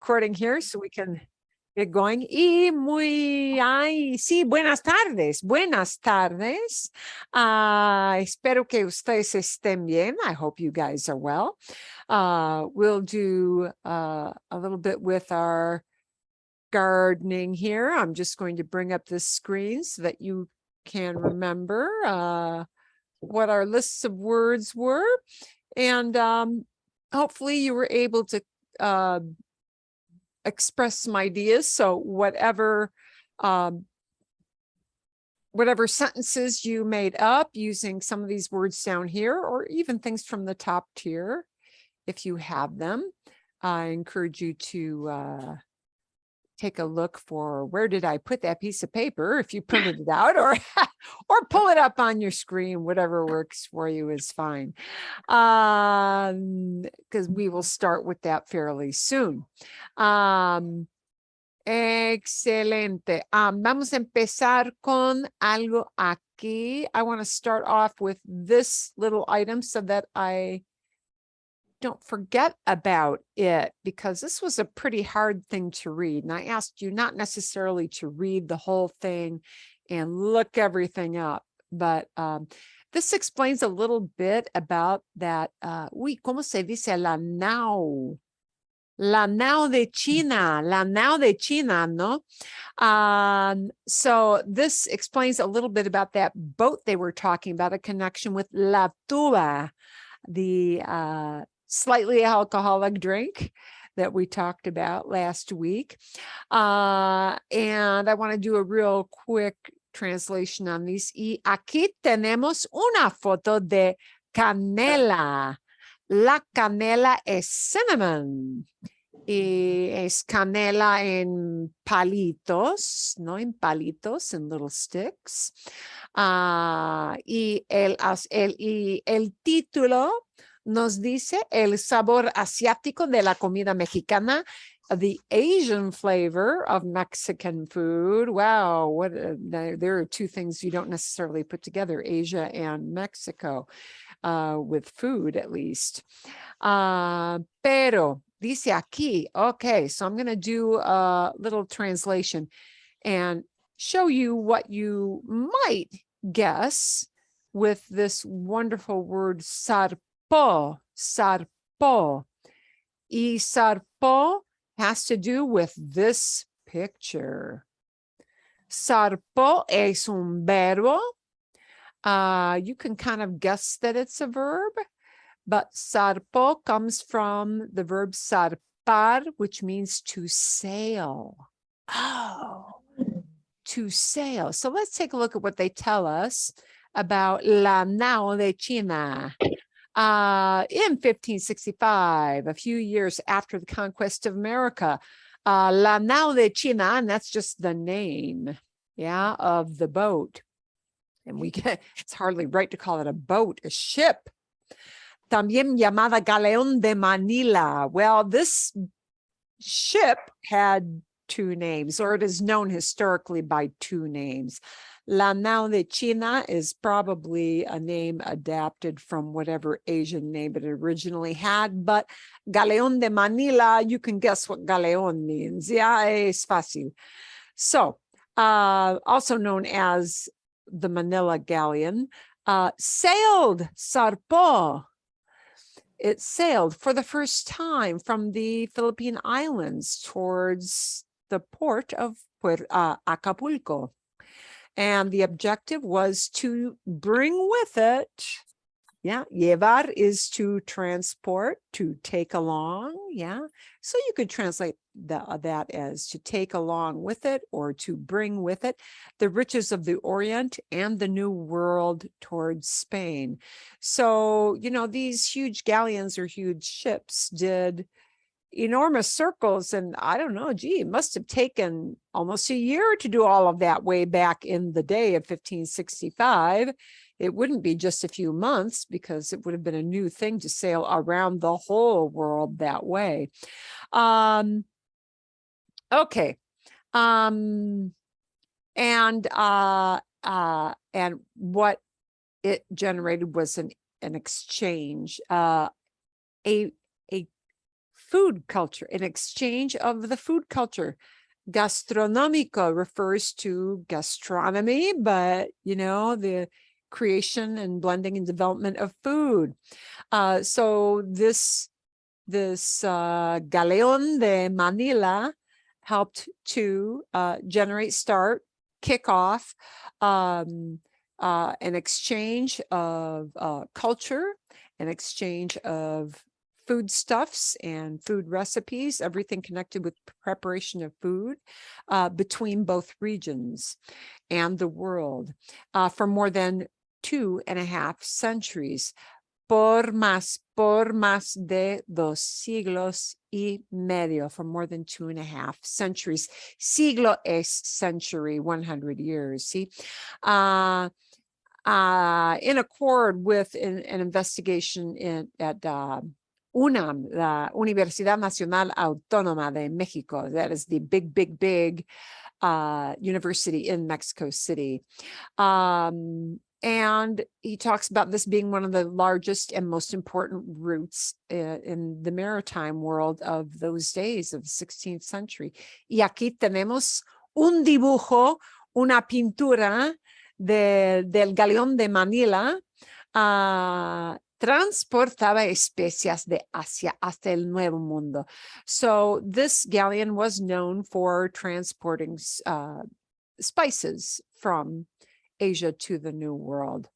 recording here so we can get going. Sí, buenas tardes. Buenas tardes. Espero que ustedes estén bien. I hope you guys are well. We'll do a little bit with our gardening here. I'm just going to bring up this screen so that you can remember what our lists of words were. And hopefully you were able to express some ideas. So whatever sentences you made up using some of these words down here, or even things from the top tier, if you have them, I encourage you to take a look for where did I put that piece of paper, if you printed it out, or pull it up on your screen. Whatever works for you is fine, because we will start with that fairly soon. Excelente. Vamos a empezar con algo aquí. I want to start off with this little item so that I don't forget about it, because this was a pretty hard thing to read. And I asked you not necessarily to read the whole thing and look everything up, but this explains a little bit about that. ¿Cómo se dice la nao? La nao de China, no? So this explains a little bit about that boat they were talking about, a connection with la tuba, the slightly alcoholic drink that we talked about last week. And I want to do a real quick translation on these. Y aquí tenemos una foto de canela. La canela es cinnamon. Y es canela en palitos, no en palitos, en little sticks. Y el título nos dice el sabor asiático de la comida mexicana, the Asian flavor of Mexican food. Wow, what there are two things you don't necessarily put together, Asia and Mexico, with food at least. Pero dice aquí, okay, so I'm going to do a little translation and show you what you might guess with this wonderful word sarpo. Y sarpo has to do with this picture. Sarpo es un verbo. You can kind of guess that it's a verb, but sarpo comes from the verb zarpar, which means to sail. Oh, to sail. So let's take a look at what they tell us about la nao de China. In 1565, a few years after the conquest of America, la nao de China, and that's just the name, of the boat. And it's hardly right to call it a boat, a ship. También llamada Galeón de Manila. Well, this ship had two names, or it is known historically by two names. La Nao de China is probably a name adapted from whatever Asian name it originally had, but Galeón de Manila, you can guess what Galeón means. Es fácil. So, also known as the Manila Galleon, sailed, zarpó. It sailed for the first time from the Philippine Islands towards the port of Acapulco. And the objective was to bring with it, llevar is to transport, to take along, So you could translate that as to take along with it, or to bring with it, the riches of the Orient and the New World towards Spain. So, these huge galleons or huge ships did enormous circles, and I don't know, it must have taken almost a year to do all of that way back in the day of 1565. It wouldn't be just a few months, because it would have been a new thing to sail around the whole world that way. Okay. And what it generated was an exchange, a food culture, an exchange of the food culture. Gastronomico refers to gastronomy, but the creation and blending and development of food. So this Galeon de Manila helped to kick off an exchange of culture, an exchange of foodstuffs and food recipes, everything connected with preparation of food between both regions and the world for more than 2.5 centuries. Por más de 2 siglos y medio, for more than 2.5 centuries. Siglo es century, 100 years. See, in accord with an investigation at UNAM, la Universidad Nacional Autónoma de Mexico, that is the big university in Mexico City. And he talks about this being one of the largest and most important routes in the maritime world of those days of the 16th century. Y aquí tenemos un dibujo, una pintura del galeón de Manila. Transportaba especias de Asia hasta el Nuevo Mundo. So this galleon was known for transporting spices from Asia to the New World.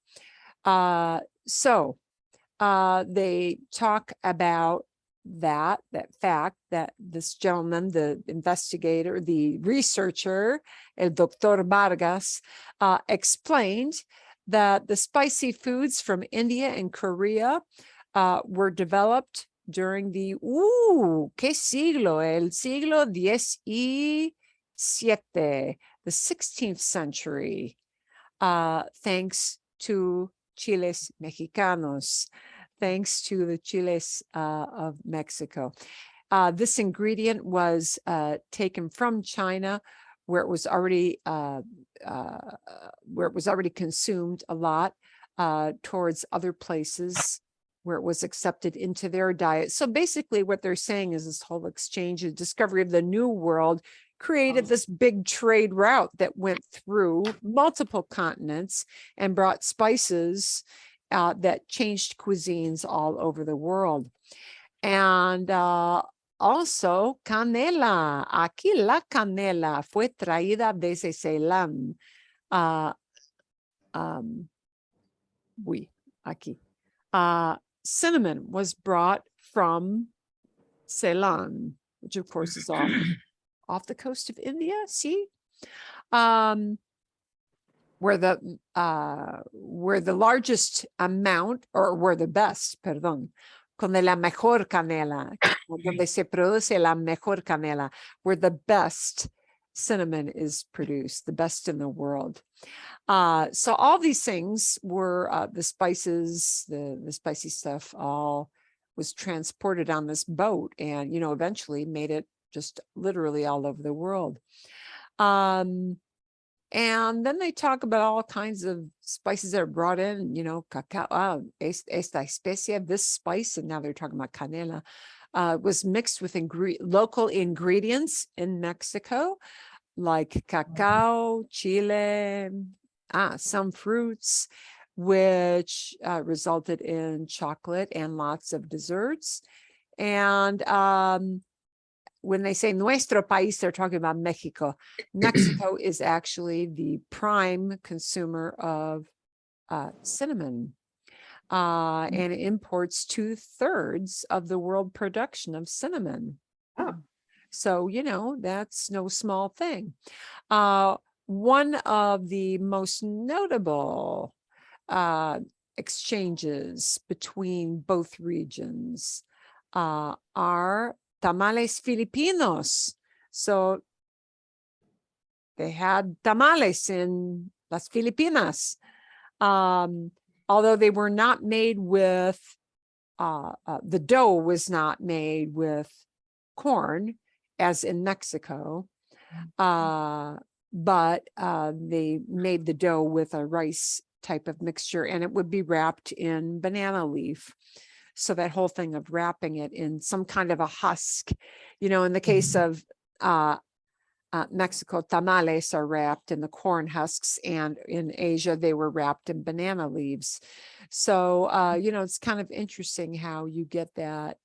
So they talk about that fact that this gentleman, the investigator, the researcher, el Dr. Vargas, explained that the spicy foods from India and Korea were developed during the, ¿qué siglo? El siglo XVII, the 16th century. Thanks to chiles mexicanos, thanks to the chiles of Mexico. This ingredient was taken from China, where it was already consumed a lot, towards other places where it was accepted into their diet. So basically what they're saying is this whole exchange and discovery of the New World created this big trade route that went through multiple continents and brought spices that changed cuisines all over the world. And also canela. Aquí la canela fue traída desde Ceilán. Aquí. Cinnamon was brought from Ceylon, which of course is off the coast of India. See, where the largest amount, or where the best, perdón, con la mejor canela, donde se produce la mejor canela, where the best cinnamon is produced, the best in the world. So all these things were the spices, the spicy stuff, all was transported on this boat, and eventually made it just literally all over the world. And then they talk about all kinds of spices that are brought in, cacao, esta especia, this spice, and now they're talking about canela, was mixed with local ingredients in Mexico, like cacao, chile, some fruits, which resulted in chocolate and lots of desserts. And when they say nuestro país, they're talking about Mexico. Mexico is actually the prime consumer of cinnamon, and imports 2/3 of the world production of cinnamon. Oh. So, that's no small thing. One of the most notable exchanges between both regions are tamales Filipinos. So they had tamales in Las Filipinas, although they were not made with, the dough was not made with corn, as in Mexico, but they made the dough with a rice type of mixture, and it would be wrapped in banana leaf. So that whole thing of wrapping it in some kind of a husk, in the case of Mexico, tamales are wrapped in the corn husks, and in Asia, they were wrapped in banana leaves. So, it's kind of interesting how you get that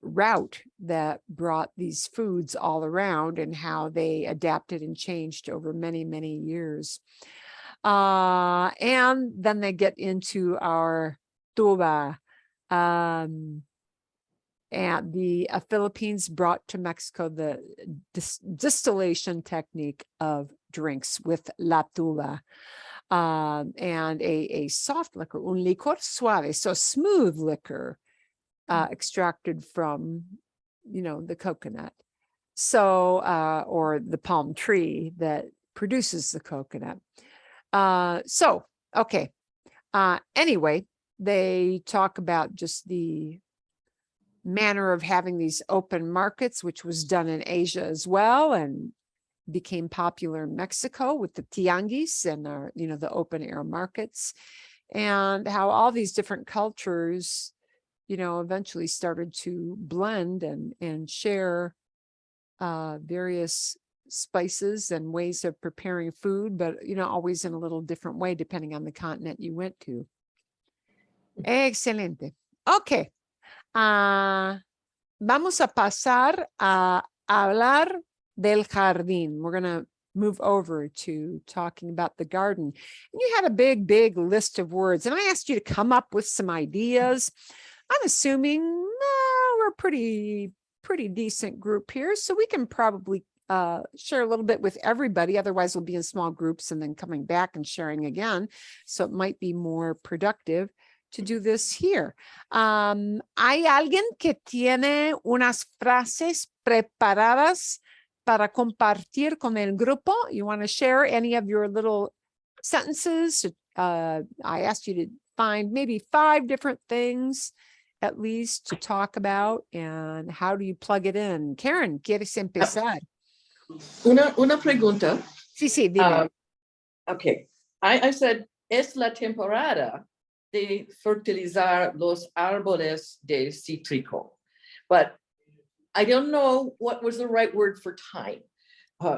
route that brought these foods all around, and how they adapted and changed over many, many years. And then they get into our tuba. And the Philippines brought to Mexico the distillation technique of drinks with la tuba, and a soft liquor, un licor suave, so smooth liquor, extracted from, the coconut. So, or the palm tree that produces the coconut. So, okay. Anyway, they talk about just the manner of having these open markets, which was done in Asia as well, and became popular in Mexico with the tianguis and the open air markets, and how all these different cultures, eventually started to blend and share various spices and ways of preparing food, but always in a little different way depending on the continent you went to. Excelente. Okay. Vamos a pasar a hablar del jardín. We're going to move over to talking about the garden. And you had a big, big list of words, and I asked you to come up with some ideas. I'm assuming we're a pretty decent group here, so we can probably share a little bit with everybody. Otherwise, we'll be in small groups and then coming back and sharing again. So it might be more productive to do this here. ¿Hay alguien que tiene unas frases preparadas para compartir con el grupo? You want to share any of your little sentences? I asked you to find maybe 5 different things at least to talk about, and how do you plug it in? Karen, ¿quieres empezar? Una pregunta. Sí, dime. Okay, I said, es la temporada de fertilizar los árboles de cítrico, but I don't know what was the right word for time.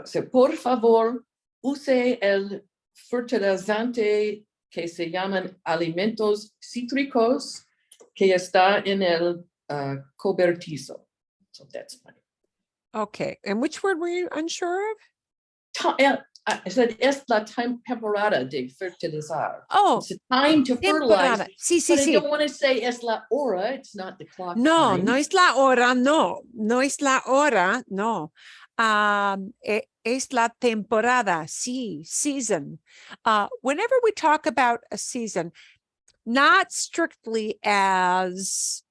So, por favor, use el fertilizante que se llaman alimentos cítricos que está en el cobertizo. So that's funny. Okay, and which word were you unsure of? I said, es la temporada de fertilizar. Oh, it's a time to fertilize. Sí, but I don't want to say es la hora. It's not the clock. No, time. no es la hora, no. No es la hora, no. Es la temporada, sí, season. Whenever we talk about a season, not strictly as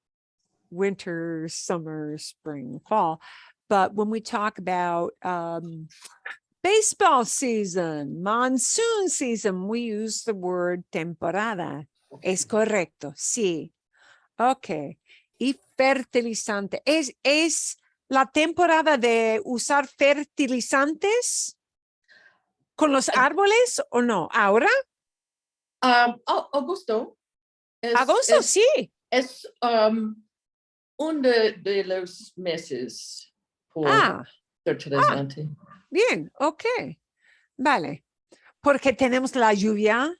winter, summer, spring, fall, but when we talk about baseball season, monsoon season, we use the word temporada. Okay. Es correcto, sí. Okay. Y fertilizante. ¿Es la temporada de usar fertilizantes con los árboles o no? ¿Ahora? Agosto. Agosto, sí. Es uno de los meses por fertilizante. Bien, ok. Vale. Porque tenemos la lluvia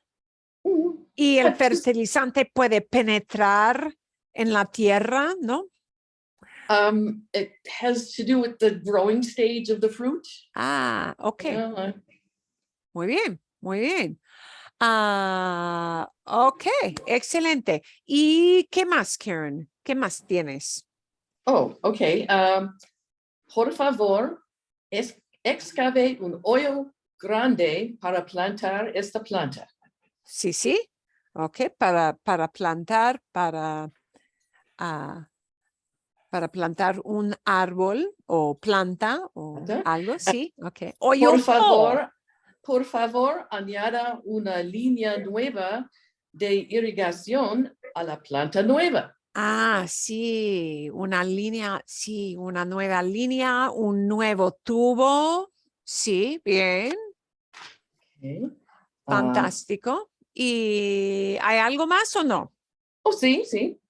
y el fertilizante puede penetrar en la tierra, ¿no? It has to do with the growing stage of the fruit. Ok. Yeah. Muy bien, muy bien. Ok, excelente. ¿Y qué más, Karen? ¿Qué más tienes? Oh, okay. Por favor, excave un hoyo grande para plantar esta planta. Sí. Ok, para plantar, para plantar un árbol o planta o algo, sí. Ok. Hoyo. Por favor, añada una línea nueva de irrigación a la planta nueva. Sí, una línea, sí, una nueva línea, un nuevo tubo. Sí, bien. Okay. Fantástico. ¿Y hay algo más o no? Oh, sí, sí.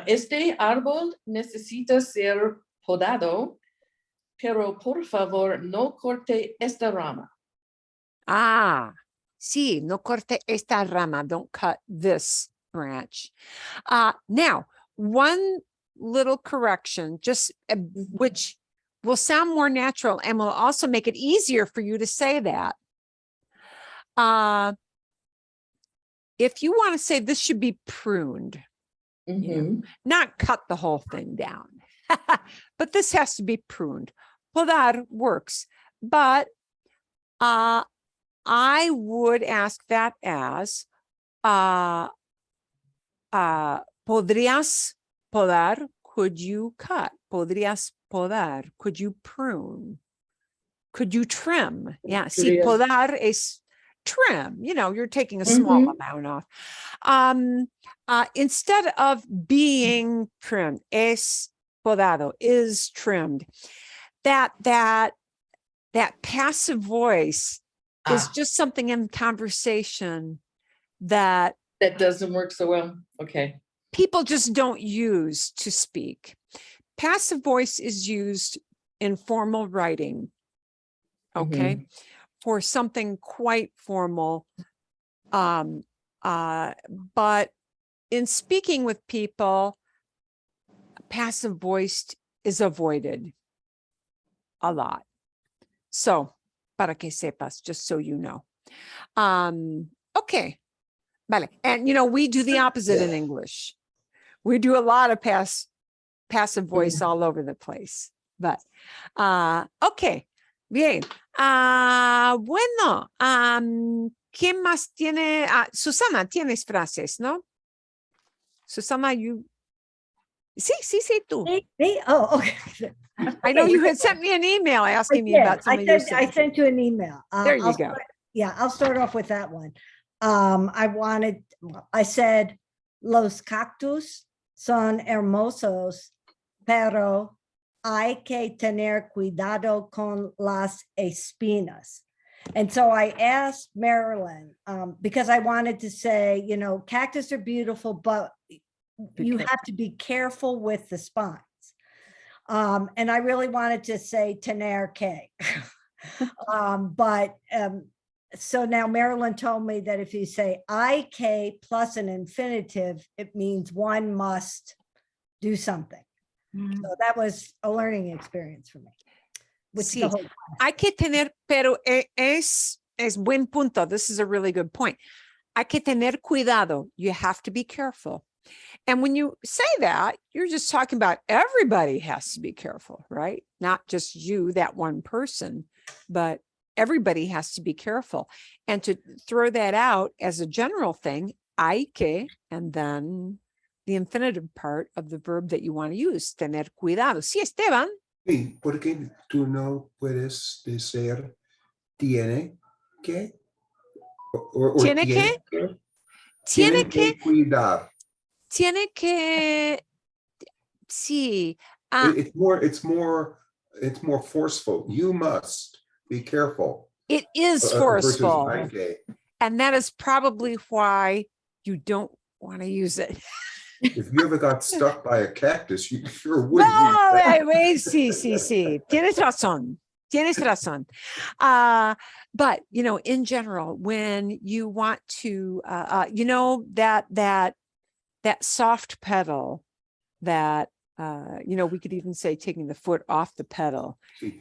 Este árbol necesita ser podado, pero por favor no corte esta rama. Ah, sí, no corte esta rama. Don't cut this branch. Now, one little correction, just which will sound more natural and will also make it easier for you to say that. If you want to say this should be pruned, not cut the whole thing down, but this has to be pruned. Podar works, but I would ask that as podrías podar, could you cut? Podrías podar, could you prune? Could you trim? Yeah, see, Podrías. podar is trim, you're taking a small amount off. Instead of being trimmed, es podado, is trimmed. That passive voice is just something in conversation that doesn't work so well. Okay. people just don't use to speak. Passive voice is used in formal writing, okay, for something quite formal. But in speaking with people, passive voice is avoided a lot. So, para que sepas, just so you know. Okay. Vale. And we do the opposite in English. We do a lot of passive voice all over the place. But okay. Bien. Bueno. ¿Quién más tiene? Susana, tienes frases, ¿no? Susana, you. Sí, tú. Me? Oh, okay. I know you had sent me an email asking me about some of your I sent you an email. There you go. I'll start off with that one. I said, los cactus son hermosos, pero hay que tener cuidado con las espinas. And so I asked Marilyn, because I wanted to say, cactus are beautiful, but you have to be careful with the spines. And I really wanted to say tener que. So now Marilyn told me that if you say IK plus an infinitive, it means one must do something. So that was a learning experience for me. Sí, hay que tener, pero es buen punto. This is a really good point. Hay que tener cuidado. You have to be careful. And when you say that, you're just talking about everybody has to be careful, right? Not just you, that one person, but everybody has to be careful. And to throw that out as a general thing, hay que, and then the infinitive part of the verb that you want to use, tener cuidado. Sí, Esteban. Sí, porque tú no puedes decir tiene que o ¿Tiene que? Tiene que cuidar. Tiene que, sí. It's more forceful. You must be careful. It is forceful. Versus and that is probably why you don't want to use it. If you ever got stuck by a cactus, you sure would. Sí. Tienes razón. But, in general, when you want to, that soft pedal that, we could even say taking the foot off the pedal,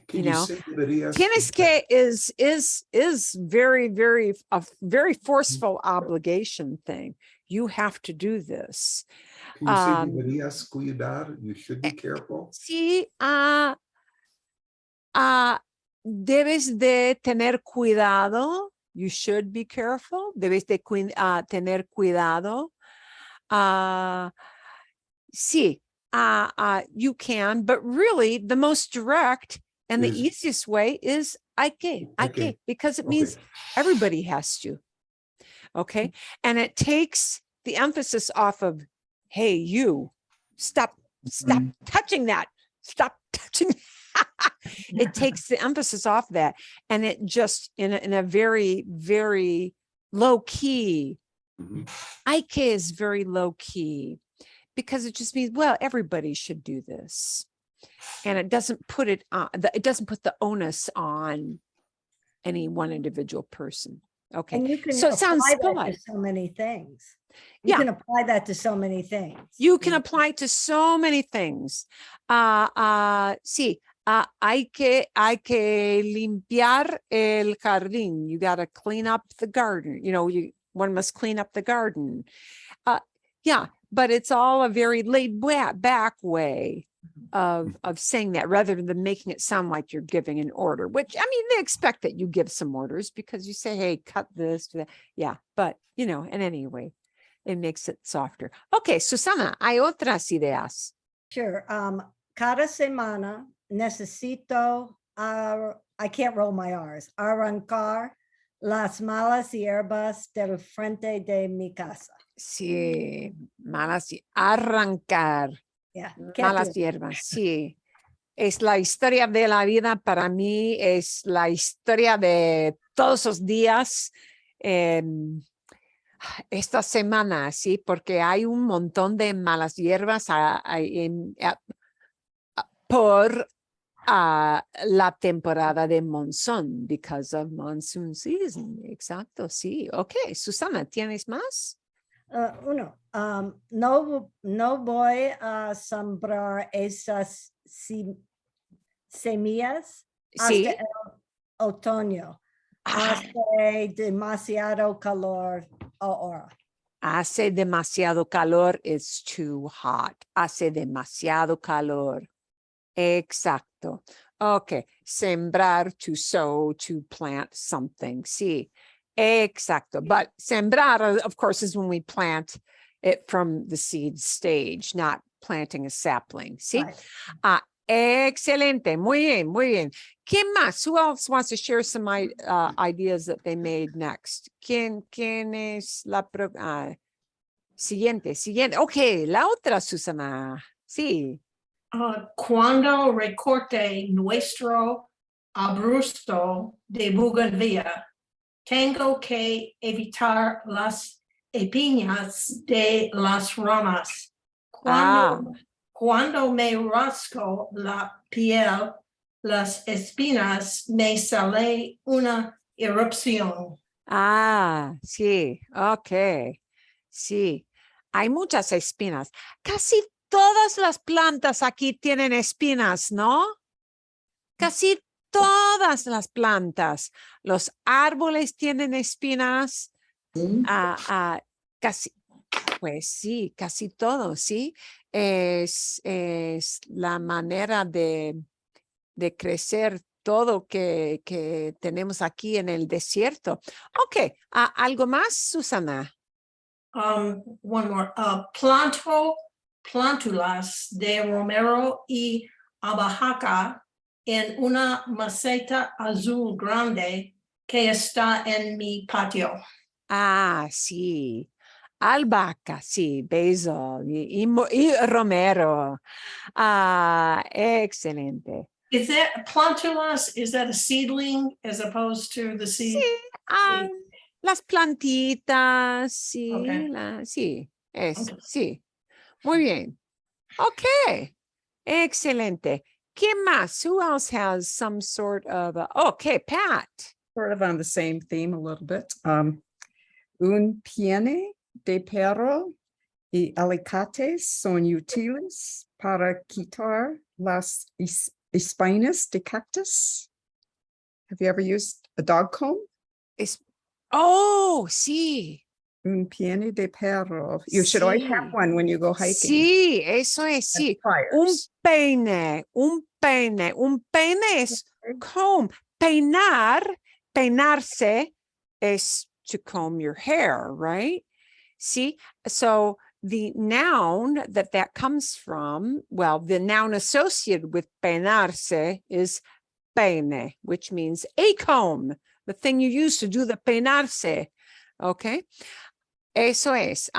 tienes que is very, very, a very forceful obligation thing. You have to do this. Can you say deberías cuidar? You should be careful. Sí, debes de tener cuidado. You should be careful. Debes de tener cuidado. Sí, you can, but really the most direct and the easiest way is hay que, because it means everybody has to. Okay. And it takes the emphasis off of, hey, you stop touching that. Stop touching. It takes the emphasis off that. And it just in a very, very low key Mhm. Hay que is very low key because it just means, well, everybody should do this. And it doesn't put it on, it doesn't put the onus on any one individual person. Okay. And you can So it sounds apply that to polite. so many things. You Yeah. can apply that to so many things. You can apply to so many things. Sí, hay que limpiar el jardín. You got to clean up the garden. You know, one must clean up the garden. Yeah, but it's all a very laid back way of saying that rather than making it sound like you're giving an order, which I mean, they expect that you give some orders because you say, hey, cut this, do that. Yeah, but you know, in any way, it makes it softer. Okay, Susana, hay otras ideas. Sure. Cada semana necesito, I can't roll my R's, arrancar las malas hierbas del frente de mi casa. Sí, arrancar Yeah. can't malas do it. hierbas, sí. Es la historia de la vida para mí, es la historia de todos los días. Esta semana, sí, porque hay un montón de malas hierbas por la temporada de monzón, because of monsoon season. Exacto, sí. Ok, Susana, ¿tienes más? No voy a sembrar esas semillas Sí. hasta el otoño. Hace demasiado calor ahora. Hace demasiado calor, it's too hot. Hace demasiado calor. Exacto. Okay. Sembrar, to sow, to plant something. Sí. Exacto. But sembrar, of course, is when we plant it from the seed stage, not planting a sapling. Sí. Right. Excelente. Muy bien. Muy bien. ¿Quién más? Who else wants to share some ideas that they made next? ¿Quién es la siguiente? Okay. La otra, Susana. Sí. Cuando recorte nuestro arbusto de bougainvillea, tengo que evitar las espinas de las ramas. Cuando me rasco la piel, las espinas me sale una erupción. Sí. Okay. Sí. Hay muchas espinas. Casi todas las plantas aquí tienen espinas, ¿no? Casi todas las plantas. Los árboles tienen espinas. Casi, pues sí, casi todo, ¿sí? Es la manera de crecer todo que tenemos aquí en el desierto. Ok, ¿algo más, Susana? One more. Plántulas de romero y albahaca en una maceta azul grande que está en mi patio. Sí. Albahaca, sí, basil y romero. Excelente. Is that plántulas? Is that a seedling as opposed to the seed? Sí, las plantitas, sí, Okay. sí, Okay. sí. Muy bien. Okay, excelente. ¿Quién más? Who else has some sort of, okay, Pat. Sort of on the same theme a little bit. Un piene de perro y alicates son útiles para quitar las espinas de cactus. Have you ever used a dog comb? Sí. Un piene de perro. You should always have Sí. one when you go hiking. Sí, eso es, sí. Un peine es comb. Peinarse is to comb your hair, right? See, so the noun that comes from, well, the noun associated with peinarse is peine, which means a comb, the thing you use to do the peinarse, okay? Eso es,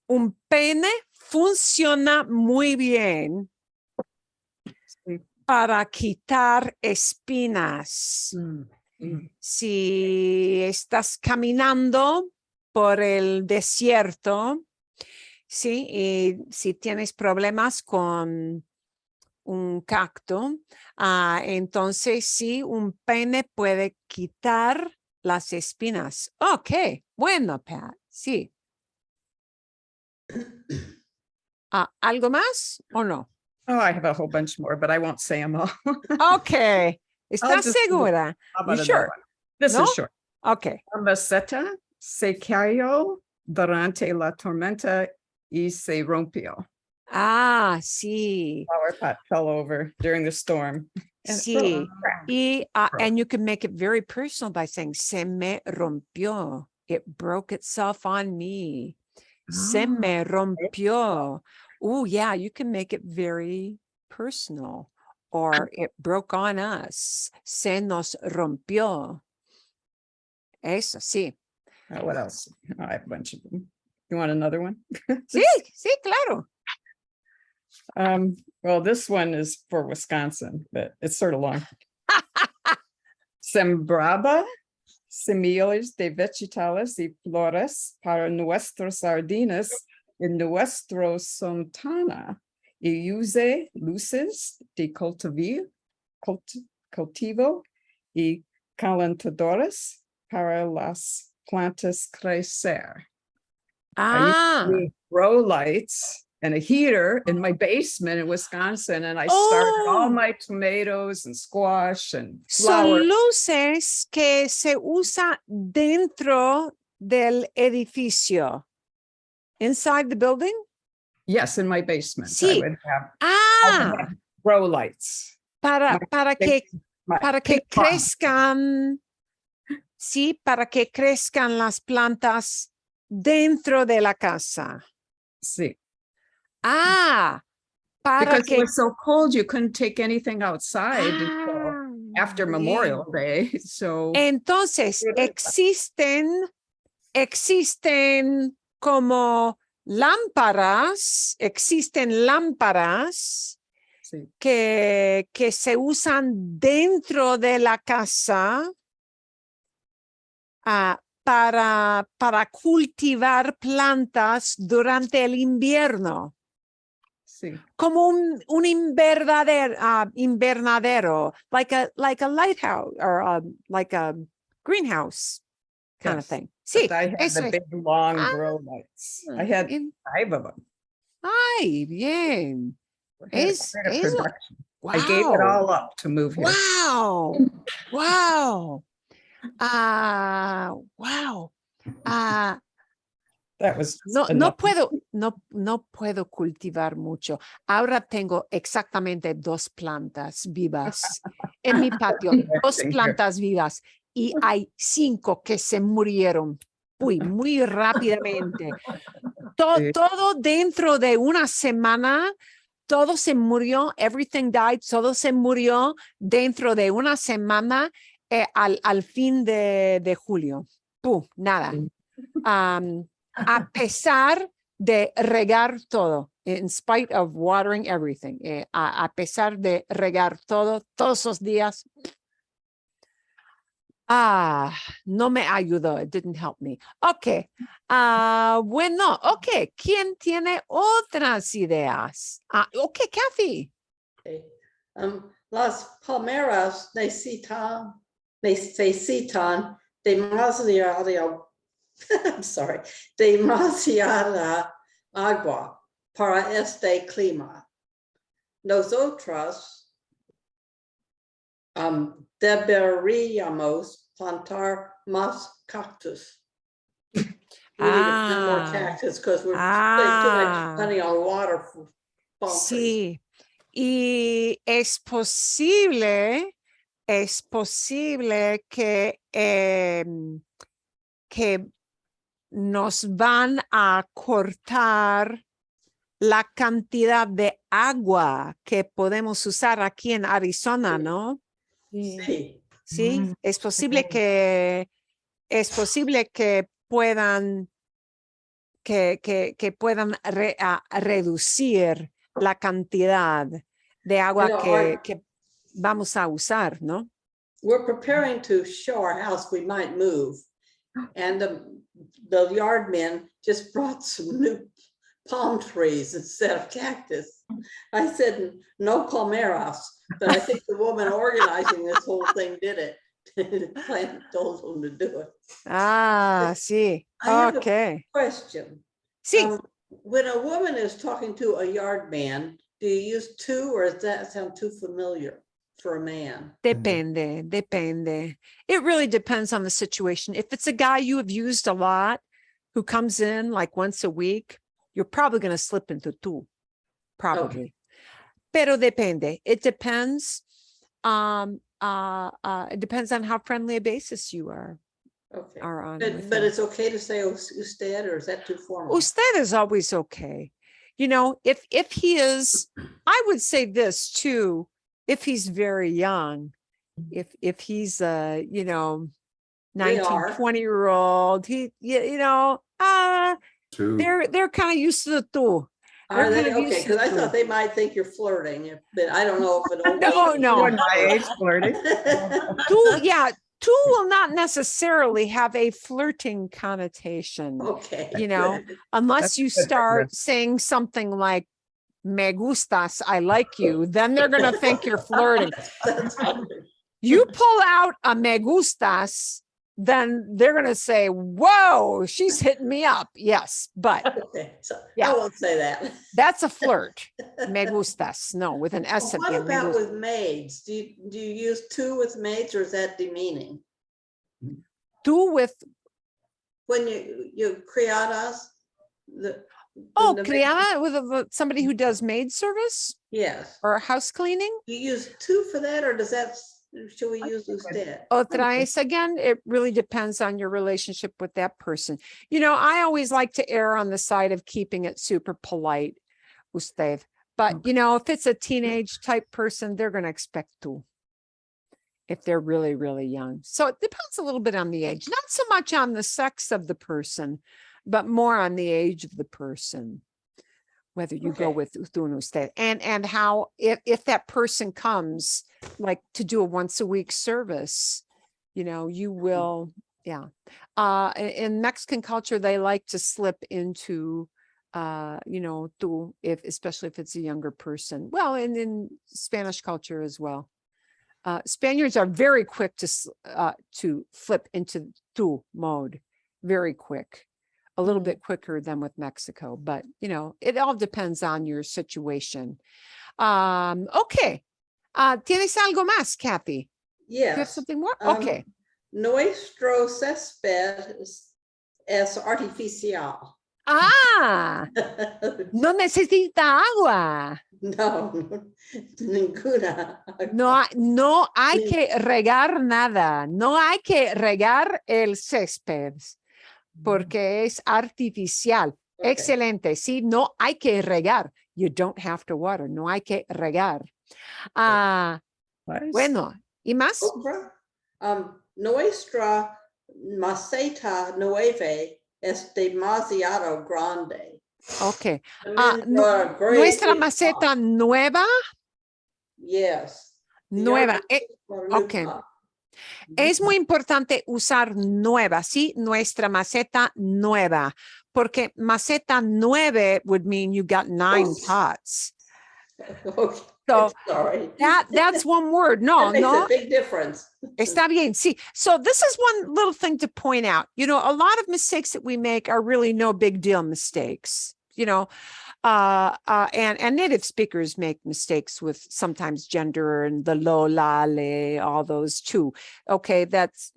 un peine funciona muy bien para quitar espinas. Si estás caminando por el desierto, sí, y si tienes problemas con un cacto, entonces sí, un peine puede quitar las espinas. Ok, bueno, Pat, sí. ¿Algo más o no? Oh, I have a whole bunch more, but I won't say them all. Ok, I'll ¿estás just do- segura? How You about another sure? one? This No? is short. Ok. La maceta se cayó durante la tormenta y se rompió. Sí, Flower pot fell over during the storm. and it broke. sí. Y, Broke. and you can make it very personal by saying, se me rompió. It broke itself on me. Se me rompió. Oh, yeah, you can make it very personal. Or it broke on us. Se nos rompió. Eso, sí. What else? Oh, I have a bunch of them. You want another one? Sí, sí, claro. Well, this one is for Wisconsin, but it's sort of long. Sembraba semillas de vegetales y flores para nuestros jardines en nuestro Santana y use luces de cultivo y calentadores para las plantas crecer. I need grow lights and a heater in my basement in Wisconsin, and I started all Oh. my tomatoes and squash and Son flowers. luces que se usa dentro del edificio. Inside the building? Yes, in my basement. I Sí. would have Ah, grow lights. para que My crezcan, big farm. sí, para que crezcan las plantas dentro de la casa. See, Para because it que was so cold, you couldn't take anything outside until after bien. Memorial Day. So Entonces, existen como existen lámparas see, que se usan dentro de la casa para cultivar plantas durante el invierno, see. como un invernadero, like a lighthouse or like a greenhouse kind of Yes, thing. Sí, but I had eso the es. big long Ah, grow lights. I had en- 5 of them. Ay, bien. I had Es, quite a eso. production. I gave it Wow. all up to move here. Wow. Wow. Wow. That was No enough. puedo cultivar mucho. Ahora tengo exactamente 2 plantas vivas en mi patio, 2 Interesting here. plantas vivas y hay 5 que se murieron. Uy, muy rápidamente. Sí. Todo dentro de una semana, todo se murió, everything died, todo se murió dentro de una semana al fin de julio. Nada. A pesar de regar todo, in spite of watering everything, a pesar de regar todo, todos los días, no me ayudó, it didn't help me. Ok, bueno, ok, ¿quién tiene otras ideas? Ok, Kathy. Okay. Las palmeras necesitan demasiado, I'm sorry, demasiada agua para este clima. Nosotros deberíamos plantar más cactus. We need to plant more cactus because we're spending too much money on water for palm trees. Sí, y es posible que nos van a cortar la cantidad de agua que podemos usar aquí en Arizona, ¿no? Sí. Sí, es posible que puedan reducir la cantidad de agua know, que vamos a usar, ¿no? we're preparing to show our house, we might move. And the yard men just brought some new palm trees instead of cactus. I said, no palmeras, but I think the woman organizing this whole thing did it. Plant told them to do it. Ah, sí. I have a Okay. question. Sí. When a woman is talking to a yard man, do you use two, or does that sound too familiar for a man? Depende. It really depends on the situation. If it's a guy you have used a lot who comes in like once a week, you're probably going to slip into two. Probably. Pero depende. It depends. It depends on how friendly a basis you are Okay. on. But with them. it's okay to say usted, or is that too formal? Usted is always okay. You know, if he is, I would say this too, if he's very young, if he's you know, They 19, are. 20-year-old, Two. they're kind of used to the two. Are They're they? kind of Okay, used to because I the thought two. they might think you're flirting, but I don't know if it. No. At my age, flirting. Two will not necessarily have a flirting connotation, Okay. you know, good. unless That's you good to start know. saying something like me gustas, I like you, then they're going to think you're flirting. That's okay. You pull out a me gustas, then they're going to say, whoa, she's hitting me up. Yes, but Okay, so Yeah. I won't say that. that's a flirt. Me gustas. No, with an S at What the end. Me about gustas. with maids? Do you use two with maids, or is that demeaning? Tú with, When you criadas, oh, the maid- criada with somebody who does maid service yes. or house cleaning. Do you use two for that, or should we use usted? Otra vez, again, it really depends on your relationship with that person. You know, I always like to err on the side of keeping it super polite, usted. But, you know, if it's a teenage type person, they're going to expect to, if they're really, really young. So it depends a little bit on the age, not so much on the sex of the person, but more on the age of the person, whether you go Okay. with un usted, and how, if that person comes like to do a once a week service, you know, you will, yeah. In Mexican culture, they like to slip into, you know, tú, especially if it's a younger person. Well, and in Spanish culture as well. Spaniards are very quick to flip into tú mode, very quick. A little bit quicker than with Mexico, but you know, it all depends on your situation. Okay. ¿Tienes algo más, Kathy? Do you have Yes. something more? Um, Okay. Nuestro césped es artificial. Ah, no necesita agua. No, ninguna. No hay que regar nada. No hay que regar el césped porque es artificial. Okay. Excelente. Sí, no hay que regar. You don't have to water. No hay que regar. Nice. Bueno, ¿y más? Otra. Nuestra maceta nueve es demasiado grande. Ok. I mean, great Nuestra big maceta pot. nueva. Yes. The Nueva. yard for a new Ok. pot. Es muy importante usar nueva, ¿sí? Nuestra maceta nueva, porque maceta 9 would mean you got 9 pots. Okay, So sorry. that's one word. No, That makes no. a big difference. Está bien. See, so this is one little thing to point out. You know, a lot of mistakes that we make are really no big deal mistakes, you know, and native speakers make mistakes with sometimes gender and the lo, la, le, all those too. Okay. That's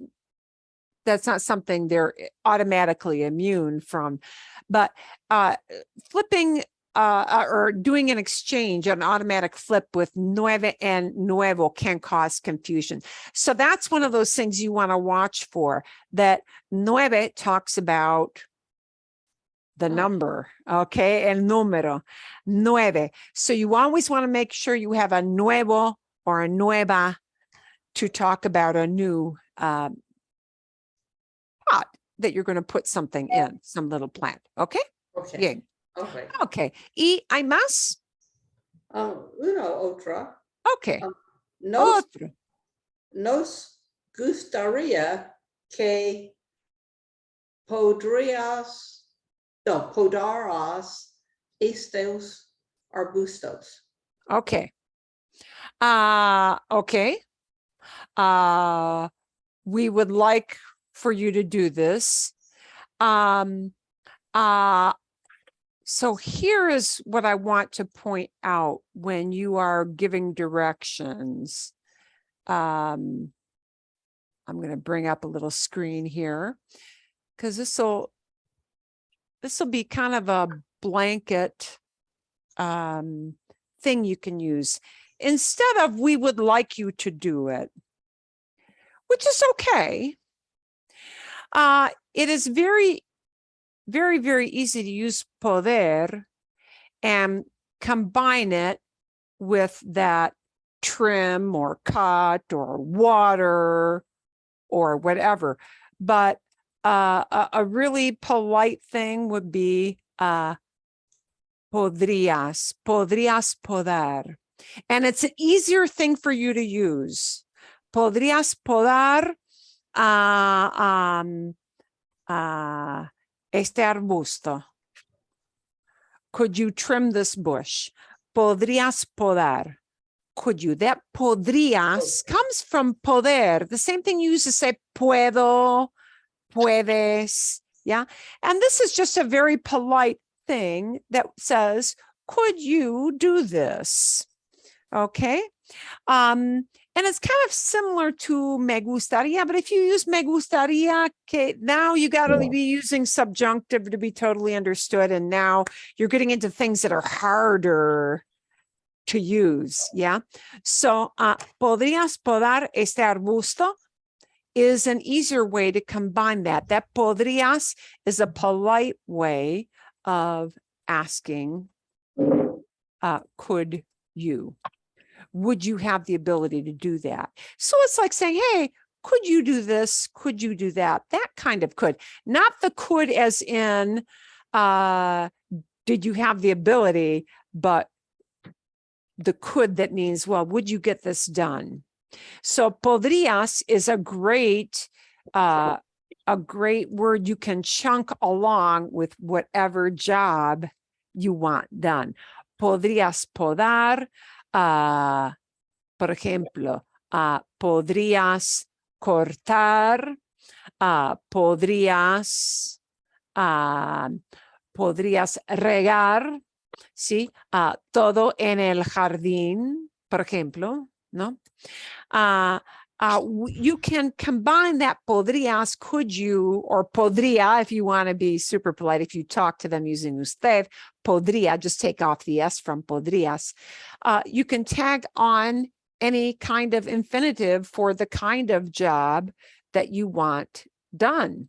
not something they're automatically immune from, but flipping or doing an exchange, an automatic flip with nueve and nuevo can cause confusion. So that's one of those things you want to watch for, that nueve talks about the number, okay, el número, nueve. So you always want to make sure you have a nuevo or a nueva to talk about a new pot that you're going to put something in, some little plant, okay? Okay. Bien. Okay. Okay. ¿Y hay más? Otra. Okay. Nos, Otro. nos gustaría que podaras estos arbustos. Okay. Okay. We would like for you to do this. So here is what I want to point out when you are giving directions. I'm going to bring up a little screen here because this will be kind of a blanket thing you can use instead of we would like you to do it, which is okay. It is very, very, very easy to use poder and combine it with that trim or cut or water or whatever. But a really polite thing would be podrías podar. And it's an easier thing for you to use. Podrías podar este arbusto. Could you trim this bush? Podrías podar. Could you? That podrías comes from poder. The same thing you use to say puedo, puedes. Yeah. And this is just a very polite thing that says, could you do this? Okay. And it's kind of similar to me gustaría, but if you use me gustaría, okay, now you got to be using subjunctive to be totally understood. And now you're getting into things that are harder to use. Yeah. So, podrías podar este arbusto is an easier way to combine that. That podrías is a polite way of asking, could you? Would you have the ability to do that? So it's like saying, hey, could you do this? Could you do that? That kind of could. Not the could as in, did you have the ability, but the could that means, well, would you get this done? So podrías is a great word you can chunk along with whatever job you want done. Podrías podar, por ejemplo, podrías cortar, podrías regar, ¿sí? Todo en el jardín, por ejemplo, ¿no? You can combine that podrías, could you, or podría, if you want to be super polite, if you talk to them using usted, podría, just take off the S from podrías. You can tag on any kind of infinitive for the kind of job that you want done.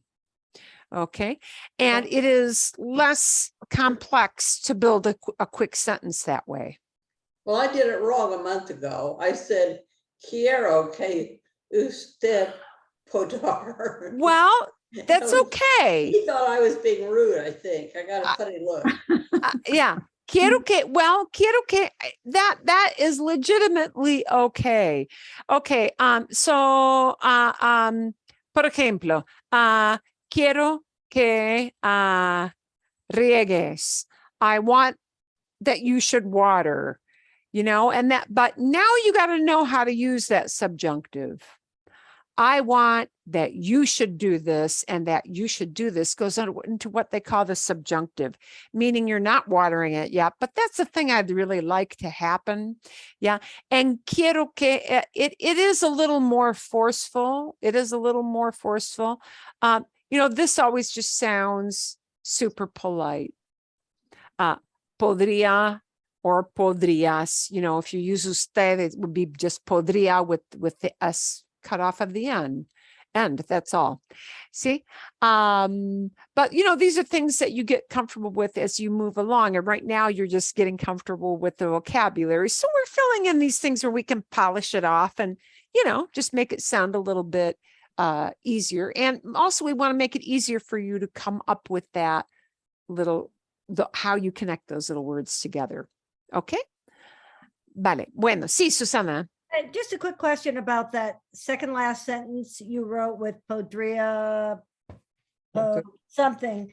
Okay. And it is less complex to build a quick sentence that way. Well, I did it wrong a month ago. I said, quiero que usted podar. Well, that's okay. He thought I was being rude, I think. I got a funny look. Yeah. Quiero que, that is legitimately okay. Okay. So, por ejemplo, quiero que riegues. I want that you should water, you know, and that, but now you got to know how to use that subjunctive. I want that you should do this, and that you should do this goes into what they call the subjunctive, meaning you're not watering it yet, but that's the thing I'd really like to happen. Yeah. And quiero que, it is a little more forceful. It is a little more forceful. You know, this always just sounds super polite. Podría or podrías, you know, if you use usted, it would be just podría with the S cut off of the end, that's all. See, but you know, these are things that you get comfortable with as you move along. And right now you're just getting comfortable with the vocabulary. So we're filling in these things where we can polish it off and, you know, just make it sound a little bit easier. And also we want to make it easier for you to come up with that little, how you connect those little words together. Okay. Vale. Bueno, sí, Susana. Just a quick question about that second last sentence you wrote with podría, Okay. something.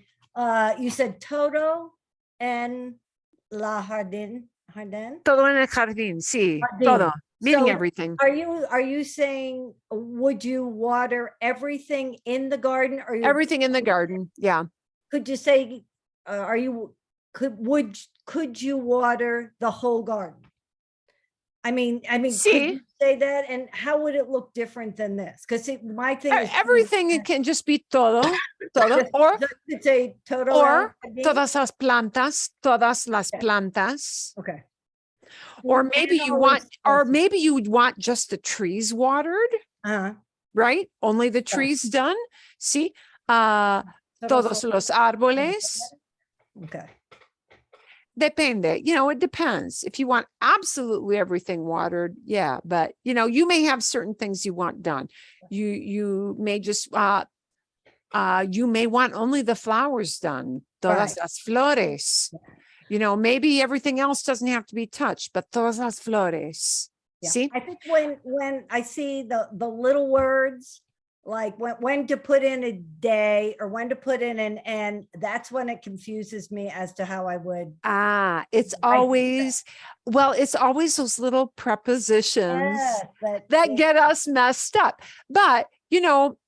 You said todo en la jardín. Todo en el jardín, sí, Jardín. todo, meaning So, everything. Are you saying, would you water everything in the garden, or Everything in the garden, yeah. could you say, could you water the whole garden? I mean, could Sí. you say that, and how would it look different than this? Because my thing is Everything, it can just be todo, todo, or Could say todo. or el jardín? todas las plantas, todas las plantas. Okay. Or And maybe you want, or maybe you would want just the trees watered, right? Only the trees done. See, todos los árboles. Okay. Depende, you know, it depends. If you want absolutely everything watered, yeah, but you know, you may have certain things you want done. You may just you may want only the flowers done, todas Right. las flores. You know, maybe everything else doesn't have to be touched, but todas las flores. Yeah. See? I think when I see the little words, like when to put in a day or when to put in an N, that's when it confuses me as to how I would. It's I think always, well, it's always those little prepositions Yes, that get us messed up. But, you know,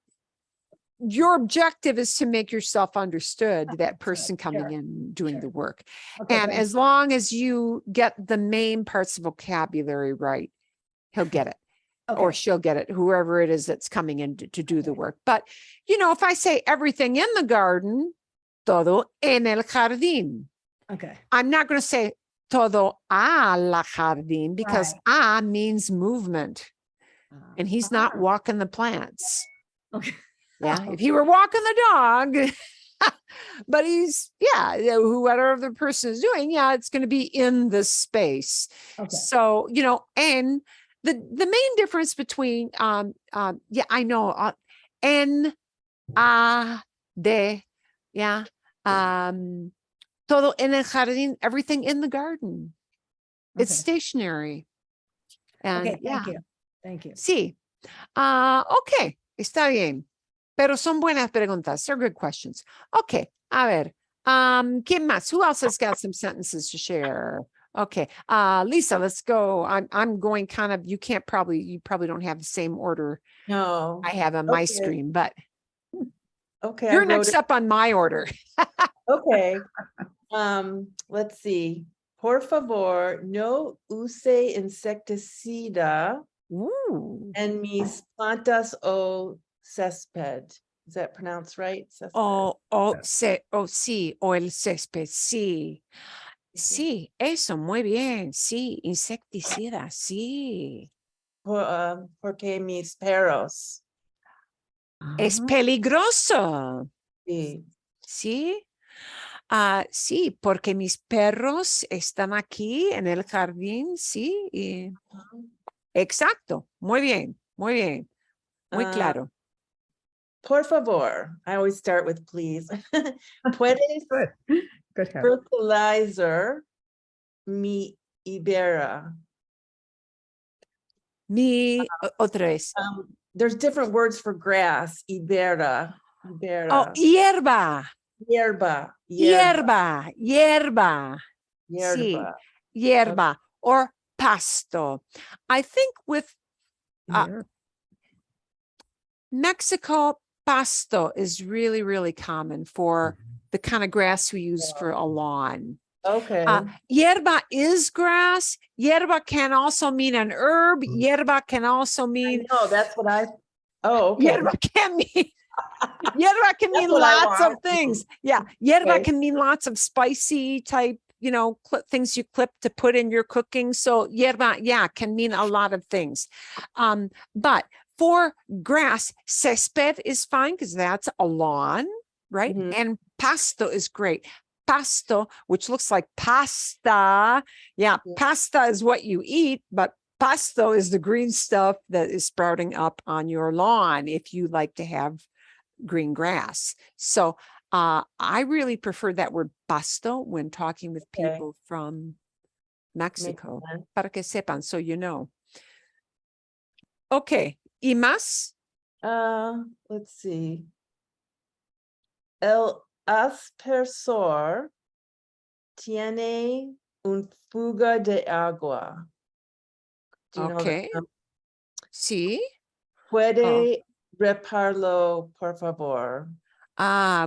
your objective is to make yourself understood, that person coming sure, in doing sure. the work. Okay, And thank as long as you get the main parts of vocabulary right, he'll get it. Or okay, she'll get it, whoever it is that's coming in to do the work. But, you know, if I say everything in the garden, todo en el jardín, okay. I'm not going to say todo a la jardín, because a means movement, and he's not walking the plants. Okay. Yeah, if he were walking the dog, but he's, yeah, whatever the person is doing, yeah, it's going to be in the space. Okay. So, you know, and the main difference between, yeah, I know, en, a, de, yeah, todo en el jardín, everything in the garden. It's Okay. stationary. And Okay, yeah, thank you. Thank you. sí. Ok, está bien. Pero son buenas preguntas. They're good questions. Okay, a ver. ¿Quién más? Who else has got some sentences to share? Okay, Lisa, let's go. I'm going kind of, you probably don't have the same order No. I have on my Okay. screen, but Okay. I you're wrote next it. up on my order. Okay. Let's see. Por favor, no use insecticida Ooh. en mis plantas o césped. Is that pronounced right? Césped. Sí, o el césped, sí. Sí, eso, muy bien. Sí, insecticida, sí. Porque mis perros. Es peligroso. Sí. Sí. Sí, porque mis perros están aquí en el jardín, sí. Exacto. Muy bien, muy bien. Muy claro. Por favor. I always start with please. Puedes Good help. fertilizer mi hibera. Otra vez. There's different words for grass. Hibera. Oh, hierba. Hierba. Hierba. Sí, Hierba. hierba or pasto. I think with Yeah. Mexico, pasto is really, really common for the kind of grass we use for a lawn. Okay. Hierba is grass. Hierba can also mean an herb. Hierba can also mean, No, that's what I. Oh, okay. hierba can mean, hierba can mean what I lots of want. things. Yeah, hierba Okay. can mean lots of spicy type, you know, things you clip to put in your cooking. So hierba, yeah, can mean a lot of things. But for grass, césped is fine because that's a lawn, right? Mhm. And pasto is great. Pasto, which looks like pasta. Yeah, Yeah. pasta is what you eat, but pasto is the green stuff that is sprouting up on your lawn if you like to have green grass. So I really prefer that word pasto when talking with Okay. people from Mexico. sense. Para que sepan, so you know. Ok. ¿Y más? Let's see. El aspersor tiene un fuga de agua. Do you know that? Ok. Sí. Puede repararlo, por favor.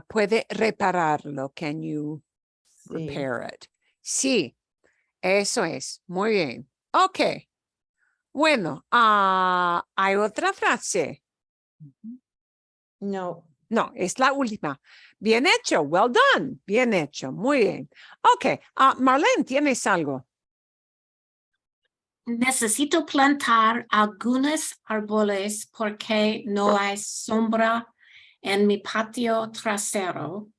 Puede repararlo. Can you Sí. repair it? Sí. Eso es. Muy bien. Ok. Bueno, hay otra frase. No. No, es la última. Bien hecho. Well done. Bien hecho. Muy bien. Ok. Marlene, ¿tienes algo? Necesito plantar algunos árboles porque no hay sombra en mi patio trasero.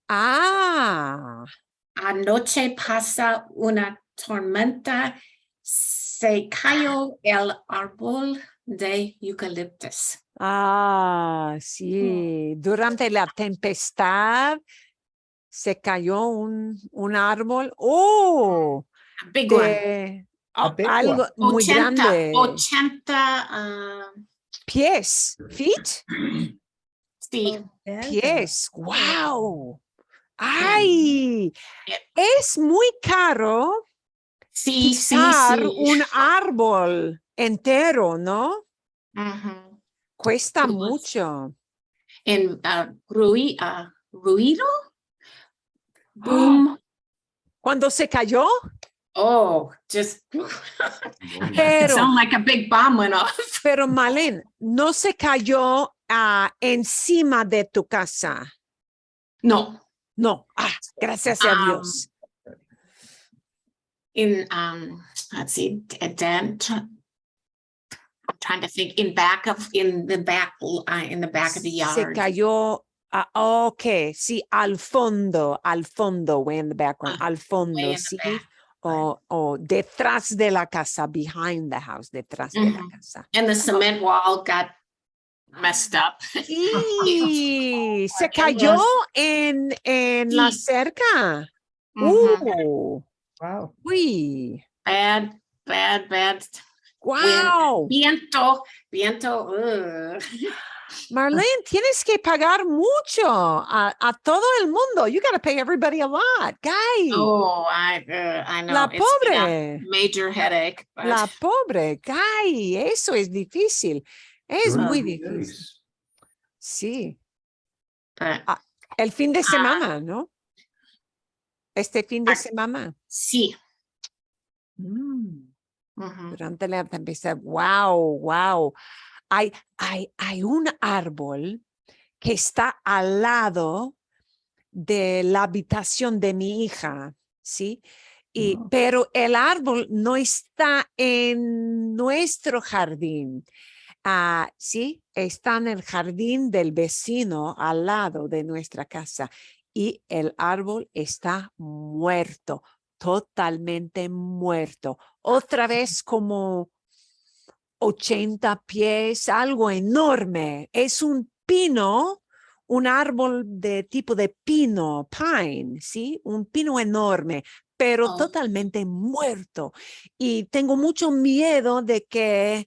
Anoche pasa una tormenta, se cayó el árbol de eucaliptus. Sí. Durante la tempestad se cayó un árbol. Oh, A big one. de A big algo one. muy 80, grande. 80, Pies, feet, sí. pies. Wow. Sí. Ay, es muy caro Sí, quitar sí. un árbol entero, ¿no? Ujú. Cuesta It was mucho. En ruido, boom. Cuando se cayó, Oh, just it pero, sounded like a big bomb went off. pero Malén, no se cayó encima de tu casa. No. No, gracias a Dios. In let's see, Dan. I'm trying to think in the back of the Se yard. cayó, ok, sí, al fondo, way in the background, al Way fondo, in the sí, back. o detrás de la casa, behind the house, detrás de la Mhm. casa. And the cement wall got messed up. Y se It cayó was- en la Sí. cerca. Mhm. Wow. Uy, Bad. wow. Viento. Marlene, tienes que pagar mucho a todo el mundo. You got to pay everybody a lot, guy. Oh, I know. La It's been a pobre. major headache. But, La pobre, guy. Eso es difícil. Es muy 30 difícil. days. Sí. but El fin de semana, ¿no? Este fin de semana. sí. Mm. Mhm. Durante la tempestad. Wow. Hay un árbol que está al lado de la habitación de mi hija, ¿sí? Pero el árbol no está en nuestro jardín. Sí, está en el jardín del vecino al lado de nuestra casa y el árbol está muerto, totalmente muerto. Otra vez como 80 pies, algo enorme. Es un pino, un árbol de tipo de pino, pine, ¿sí? Un pino enorme, pero Oh. totalmente muerto. Y tengo mucho miedo de que,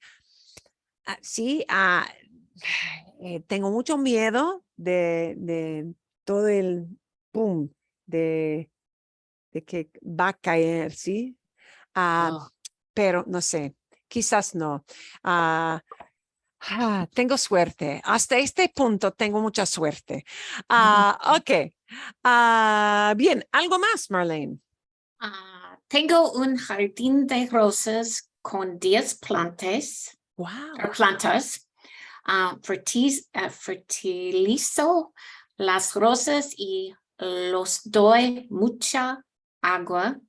tengo mucho miedo de todo el boom, de que va a caer, ¿sí? Oh. Pero no sé, quizás no. Tengo suerte. Hasta este punto tengo mucha suerte. Ok. Bien, ¿algo más, Marlene? Tengo un jardín de rosas con 10 Wow. plantas. Fertilizo las rosas y los doy mucha agua.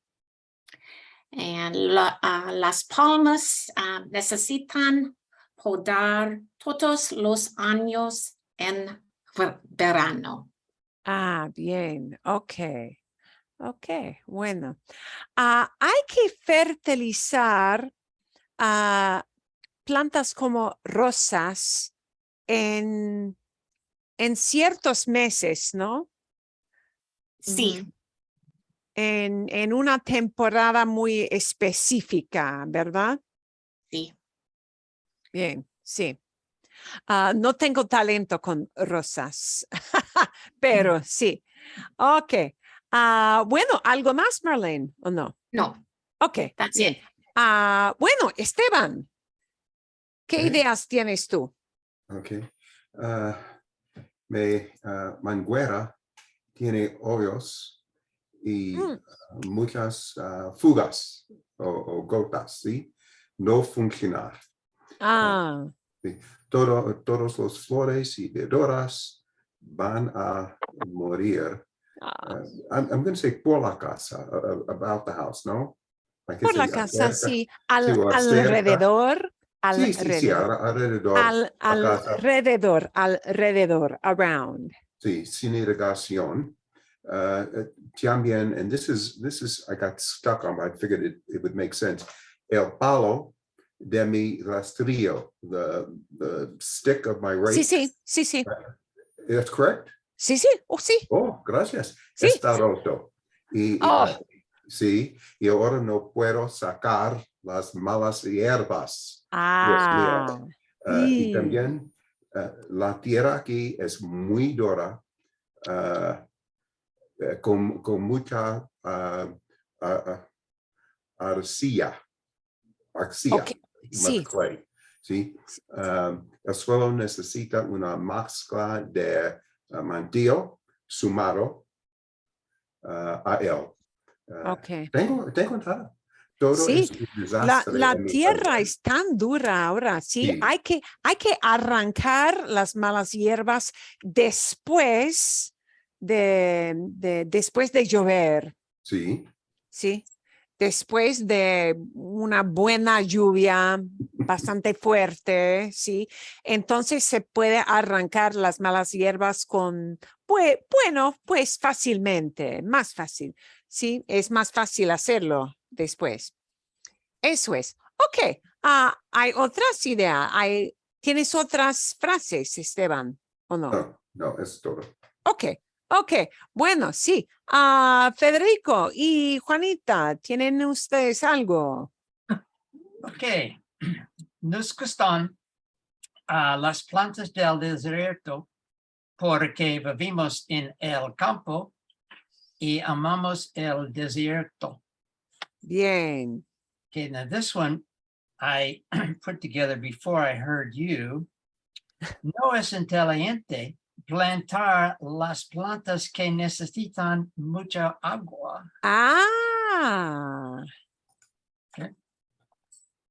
And las palmas necesitan podar todos los años en verano. Bien. Ok, bueno. Hay que fertilizar plantas como rosas en ciertos meses, ¿no? Sí, En una temporada muy específica, ¿verdad? sí. Bien, Sí. No tengo talento con rosas, pero sí. Ok. Bueno, ¿algo más, Marlene? ¿O no? No, Ok. that's Bien. it. Bueno, Esteban, ¿qué Ok. ideas tienes tú? Ok. Manguera tiene hoyos y Mm. muchas fugas o gotas, ¿sí? No funcionar. Ah, Todos los flores y verduras van a morir. ah, I'm going to say por la casa, about the house, ¿no? I can por la say casa, acerca, sí. sí, o cerca. Alrededor, Sí, alrededor la casa. alrededor, around. Sí, sin irrigación. También, and this is, I got stuck on, I figured it would make sense. El palo de mi rastrillo, the stick of my rake. Sí. That's correct? Sí. Sí. Oh, gracias. Sí. Está roto. Oh. Sí, y ahora no puedo sacar las malas hierbas. Dios mío. Y Y también la tierra aquí es muy dura, con mucha arcilla, ok, much sí. clay. ¿Sí? El suelo necesita una mezcla de mantillo sumado a él. Ok. Tengo nada. Todo Sí, es un desastre la en mi tierra jardín. es tan dura ahora, sí. Sí. Hay que arrancar las malas hierbas después después de llover, Sí. sí. Después de una buena lluvia bastante fuerte, sí. Entonces se puede arrancar las malas hierbas pues fácilmente, más fácil, sí. Es más fácil hacerlo después. Eso es. Ok. Hay otras ideas. ¿Tienes otras frases, Esteban? ¿O no? No, es todo. Ok. Bueno, sí. Federico y Juanita, ¿tienen ustedes algo? Ok, nos gustan las plantas del desierto porque vivimos en el campo y amamos el desierto. Bien. Okay, now this one I put together before I heard you. No es inteligente plantar las plantas que necesitan mucha agua. Okay.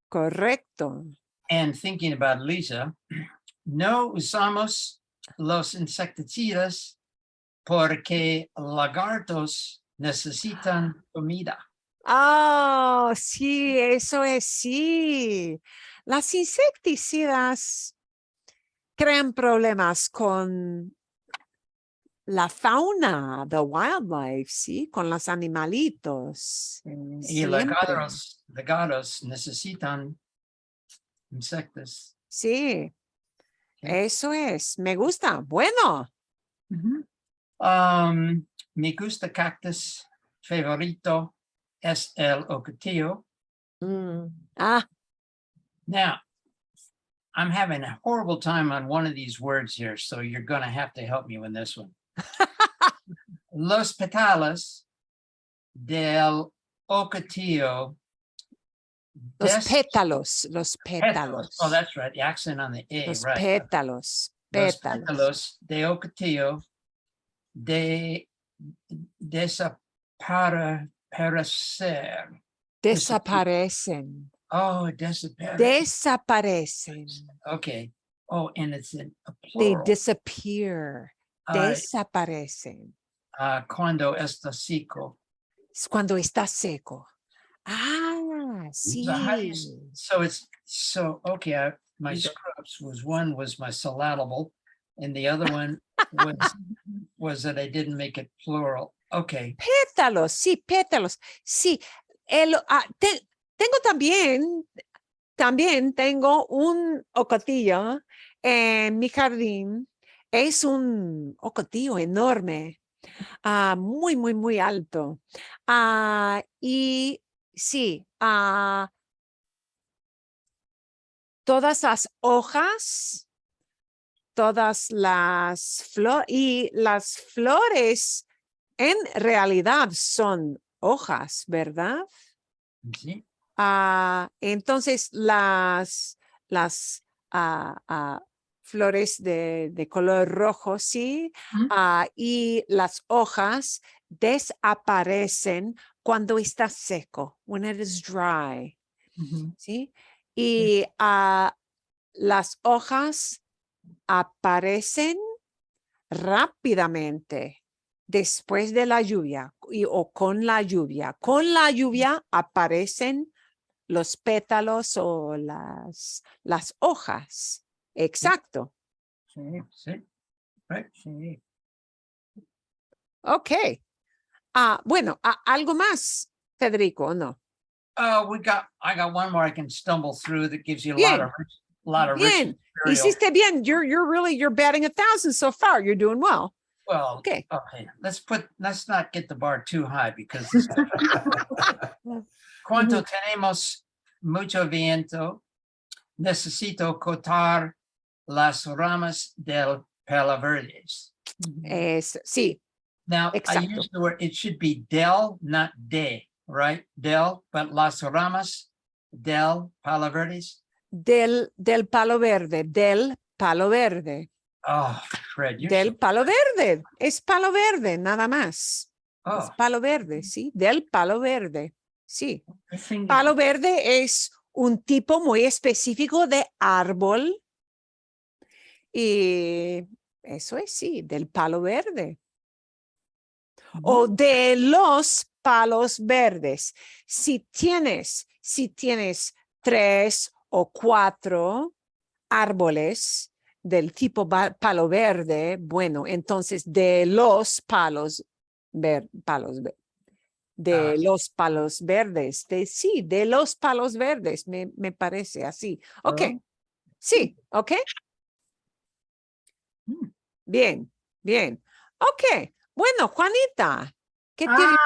Correcto. And thinking about Lisa, no usamos los insecticidas porque lagartos necesitan comida. Sí, eso es, sí. Las insecticidas crean problemas con la fauna, the wildlife, sí, con los animalitos. Y Siempre. lagartos necesitan insectos. Sí, Okay. eso es. Me gusta. Bueno. Mi gusta cactus favorito es el ocotillo. Now, I'm having a horrible time on one of these words here, so you're going to have to help me with this one. Los petales del ocotillo. Los pétalos. Oh, that's right. The accent on the A, Los right. pétalos. Los pétalos de ocotillo desaparecer. Desaparecen. Oh, desaparecer. Desaparecen. Okay. Oh, and it's in a They plural. disappear. Desaparecen. Cuando está seco. Es cuando está seco. So how do you, Sí. okay, my screw-ups one was my syllable, and the other one was that I didn't make it plural. Okay. Pétalos, sí, pétalos. Sí. Tengo también tengo un ocotillo en mi jardín. Es un ocotillo enorme, muy alto. Y sí, todas las hojas, todas las flores, y las flores en realidad son hojas, ¿verdad? Sí. Entonces las flores de color rojo, sí, Ujú. y las hojas desaparecen cuando está seco, when it is dry, Ujú. ¿sí? Y las hojas aparecen rápidamente después de la lluvia o con la lluvia. Con la lluvia aparecen los pétalos o las hojas. Exacto. Sí, sí. Right, sí. Ok. Bueno, ¿algo más, Federico, o no? I got one more I can stumble through that gives you a Bien. lot of rich Bien. material. Hiciste bien. You're batting 1,000 so far. You're doing well. Well, Okay. okay, let's not get the bar too high because it's cuando tenemos mucho viento, necesito cortar las ramas del palo verdes. Sí, Now, I exacto. use the word, it should be del, not de, right? Del, but las ramas del palo verdes. Del palo verde, del palo verde, Oh, Fred, you're del so, palo verde. Es palo verde, nada más. Es oh, palo verde, sí, del palo verde. Sí. Singular. Palo verde es un tipo muy específico de árbol. Y eso es, sí, del palo verde. O de los palos verdes. Si tienes 3 o 4 árboles del tipo palo verde, bueno, entonces de los palos de los palos verdes, sí, de los palos verdes, me parece así. Ok, Oh. sí, ok. Hmm. Bien, bien. Ok, bueno, Juanita, ¿qué tienes?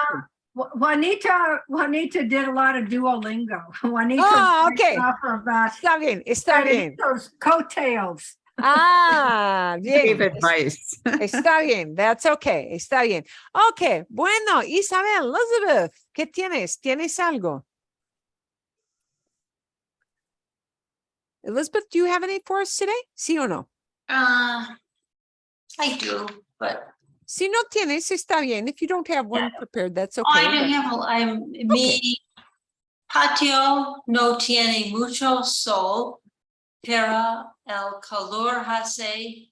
Juanita did a lot of Duolingo. Juanita Ok, about está bien, está bien. those coattails. Bien. Gave advice. Está bien, that's okay, está bien. Ok, bueno, Isabel, Elizabeth, ¿qué tienes? ¿Tienes algo? Elizabeth, do you have any for us today? ¿Sí o no? I do, but Si no tienes, está bien. If you don't have one prepared, that's okay. I don't have, mi patio no tiene mucho sol, pero el calor hace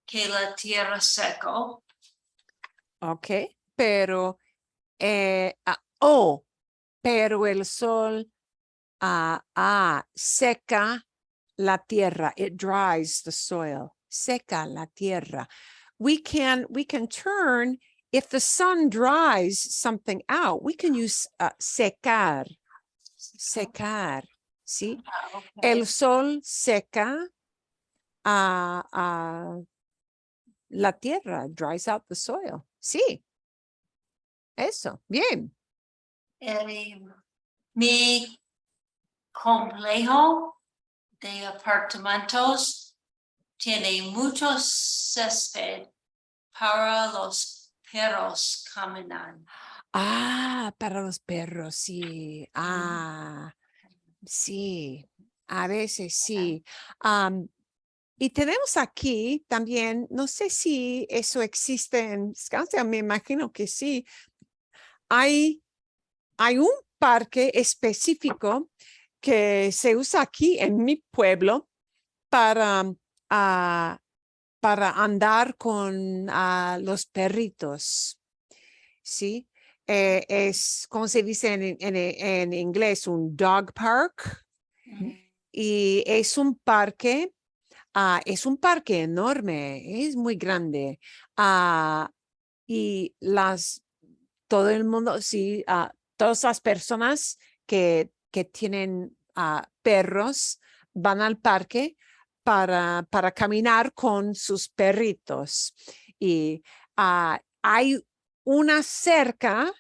que la tierra seco. Ok, pero, pero el sol seca la tierra. It dries the soil. Seca la tierra. We can turn, if the sun dries something out, we can use secar. Secar, ¿sí? El sol seca la tierra, dries out the soil. Sí. Eso, bien. Mi complejo de apartamentos tiene mucho césped para los perros caminar. Para los perros, sí. Sí. A veces sí. Y tenemos aquí también, no sé si eso existe en Scotia, me imagino que sí. Hay un parque específico que se usa aquí en mi pueblo para andar con los perritos, ¿sí? Es, como se dice en inglés, un dog park. Y es un parque enorme, es muy grande. Y todo el mundo, sí, todas las personas que tienen perros van al parque para caminar con sus perritos. Y hay una cerca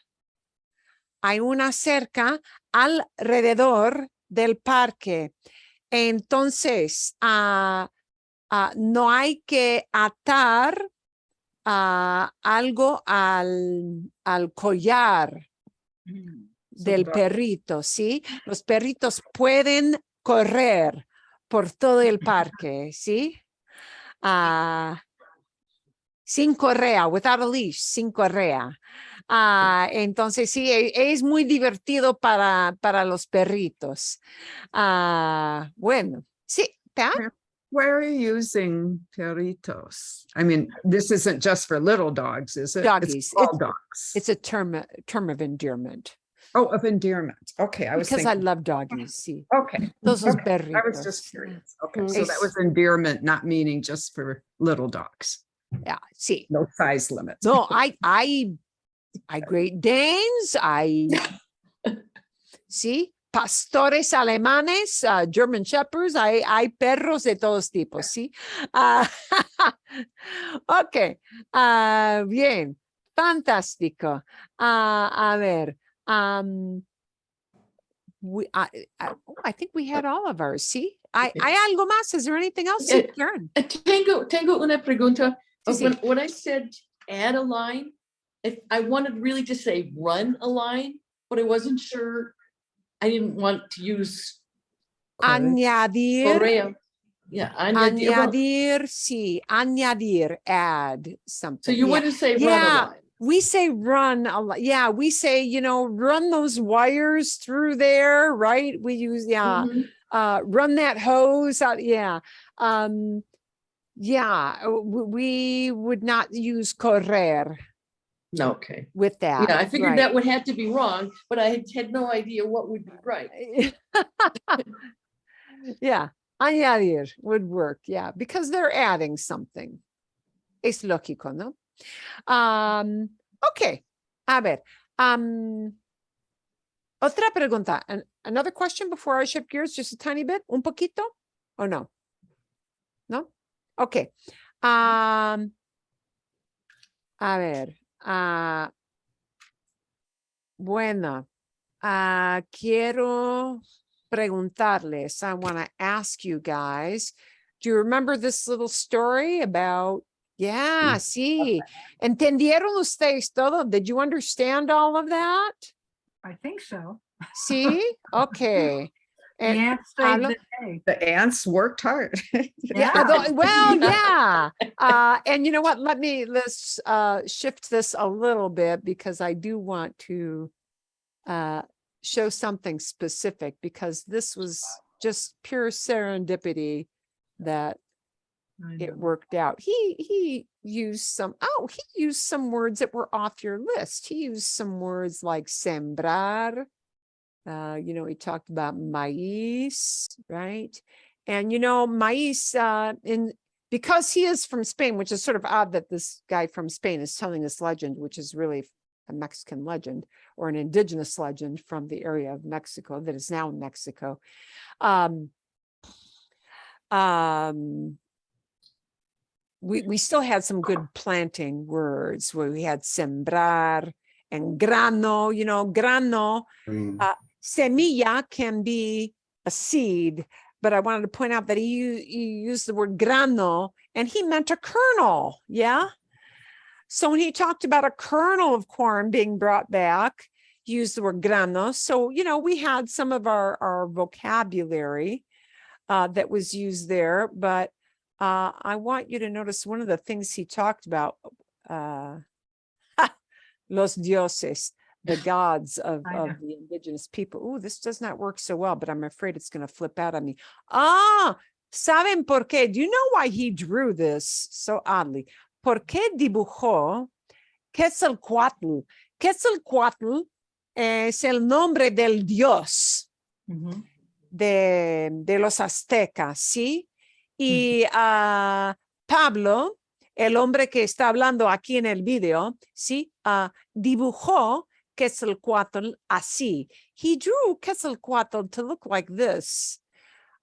alrededor del parque. Entonces, no hay que atar algo al collar del perrito, ¿sí? Los perritos pueden correr por todo el parque, ¿sí? Sin correa, without a leash, sin correa. Entonces, sí, es muy divertido para los perritos. Bueno, sí, Pat? Why are you using perritos? I mean, this isn't just for little dogs, is it? Doggies. It's all dogs. It's a term of endearment. Oh, of endearment. Okay, I was Because I thinking. love doggies, sí. Okay. Todos los okay, I was perritos. just curious. Okay, so that Es- was endearment, not meaning just for little dogs. Yeah, sí. No size limits. No, I Great Danes, sí, pastores alemanes, German Shepherds, hay perros de todos tipos, sí. Ok, bien, fantástico. A ver, I think we had all of ours, sí. ¿Hay algo más? Is there anything else? Sí, Karen. Tengo una pregunta. Sí, sí. When I said add a line, if I wanted really to say run a line, but I wasn't sure. I didn't want to use Añadir. Correa. Yeah, añadir. Añadir, sí, añadir, add something. So you yeah. wouldn't say run Yeah, a line. we say run a lot. Yeah, we say, run those wires through there, right? We use, Mhm. Run that hose out. Yeah. We would not use correr No, okay. with that. Yeah, I figured right. that would have to be wrong, but I had no idea what would be right. Yeah, añadir would work. Yeah, because they're adding something. Es lógico, ¿no? Okay, a ver. Otra pregunta. Another question before I shift gears just a tiny bit, un poquito, or no? No? Okay. A ver. Bueno, quiero preguntarles. I want to ask you guys, do you remember this little story about, yeah, sí. ¿Entendieron ustedes todo? Did you understand all of that? I think so. Sí, okay. And ants saved Aló? the day. The ants worked hard. Yeah. Well, yeah. And you know what? Let's shift this a little bit because I do want to show something specific because this was just pure serendipity that it worked out. He used some words that were off your list. He used some words like sembrar. He talked about maíz, right? And maíz because he is from Spain, which is sort of odd that this guy from Spain is telling this legend, which is really a Mexican legend or an indigenous legend from the area of Mexico that is now in Mexico. We still had some good planting words where we had sembrar and grano, grano. Semilla can be a seed, but I wanted to point out that he used the word grano and he meant a kernel. Yeah. So when he talked about a kernel of corn being brought back, he used the word grano. So, we had some of our vocabulary that was used there, but I want you to notice one of the things he talked about, los dioses, the gods of the indigenous people. Oh, this does not work so well, but I'm afraid it's going to flip out on me. ¿Saben por qué? Do you know why he drew this so oddly? ¿Por qué dibujó Quetzalcoatl? Quetzalcoatl es el nombre del dios de los aztecas, ¿sí? Y Pablo, el hombre que está hablando aquí en el video, ¿sí? Dibujó Quetzalcoatl así. He drew Quetzalcoatl to look like this.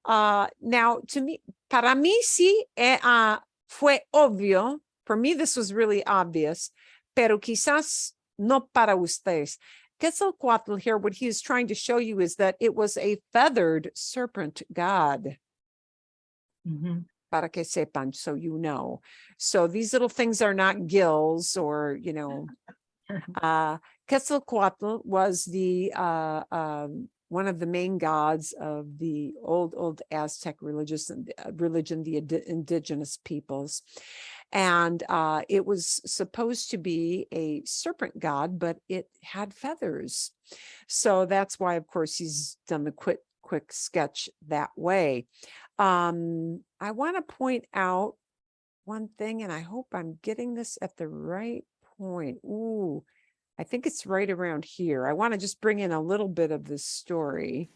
Now, para mí sí fue obvio. For me, this was really obvious, pero quizás no para ustedes. Quetzalcoatl here, what he is trying to show you is that it was a feathered serpent god. Para que sepan, so you know. So these little things are not gills or, you know, Quetzalcoatl was the one of the main gods of the old Aztec religion, the indigenous peoples. And it was supposed to be a serpent god, but it had feathers. So that's why, of course, he's done the quick sketch that way. I want to point out one thing, and I hope I'm getting this at the right point. Ooh, I think it's right around here. I want to just bring in a little bit of this story.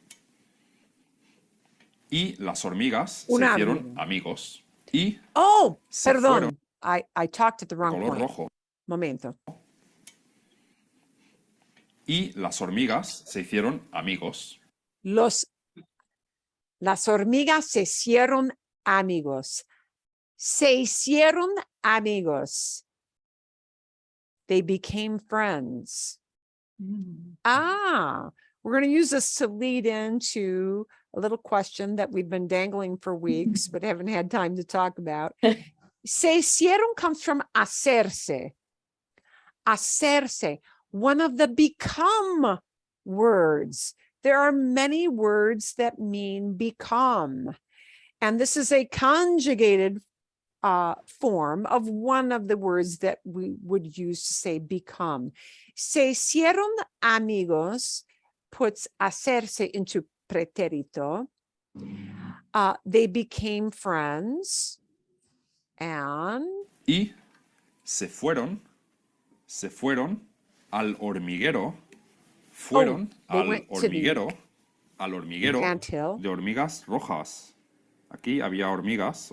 Y las hormigas se Una hicieron hormiga. amigos. Y Oh, se fueron perdón. I talked at the de wrong color point. rojo. Momento. Y las hormigas se hicieron amigos. Las hormigas se hicieron amigos. Se hicieron amigos. They became friends. We're going to use this to lead into a little question that we've been dangling for weeks, but haven't had time to talk about. Se hicieron comes from hacerse. Hacerse, one of the become words. There are many words that mean become. And this is a conjugated form of one of the words that we would use to say become. Se hicieron amigos puts hacerse into pretérito. They became friends. And Y se fueron al hormiguero. Fueron they al went to the hormiguero anthill. de hormigas rojas. Aquí había hormigas.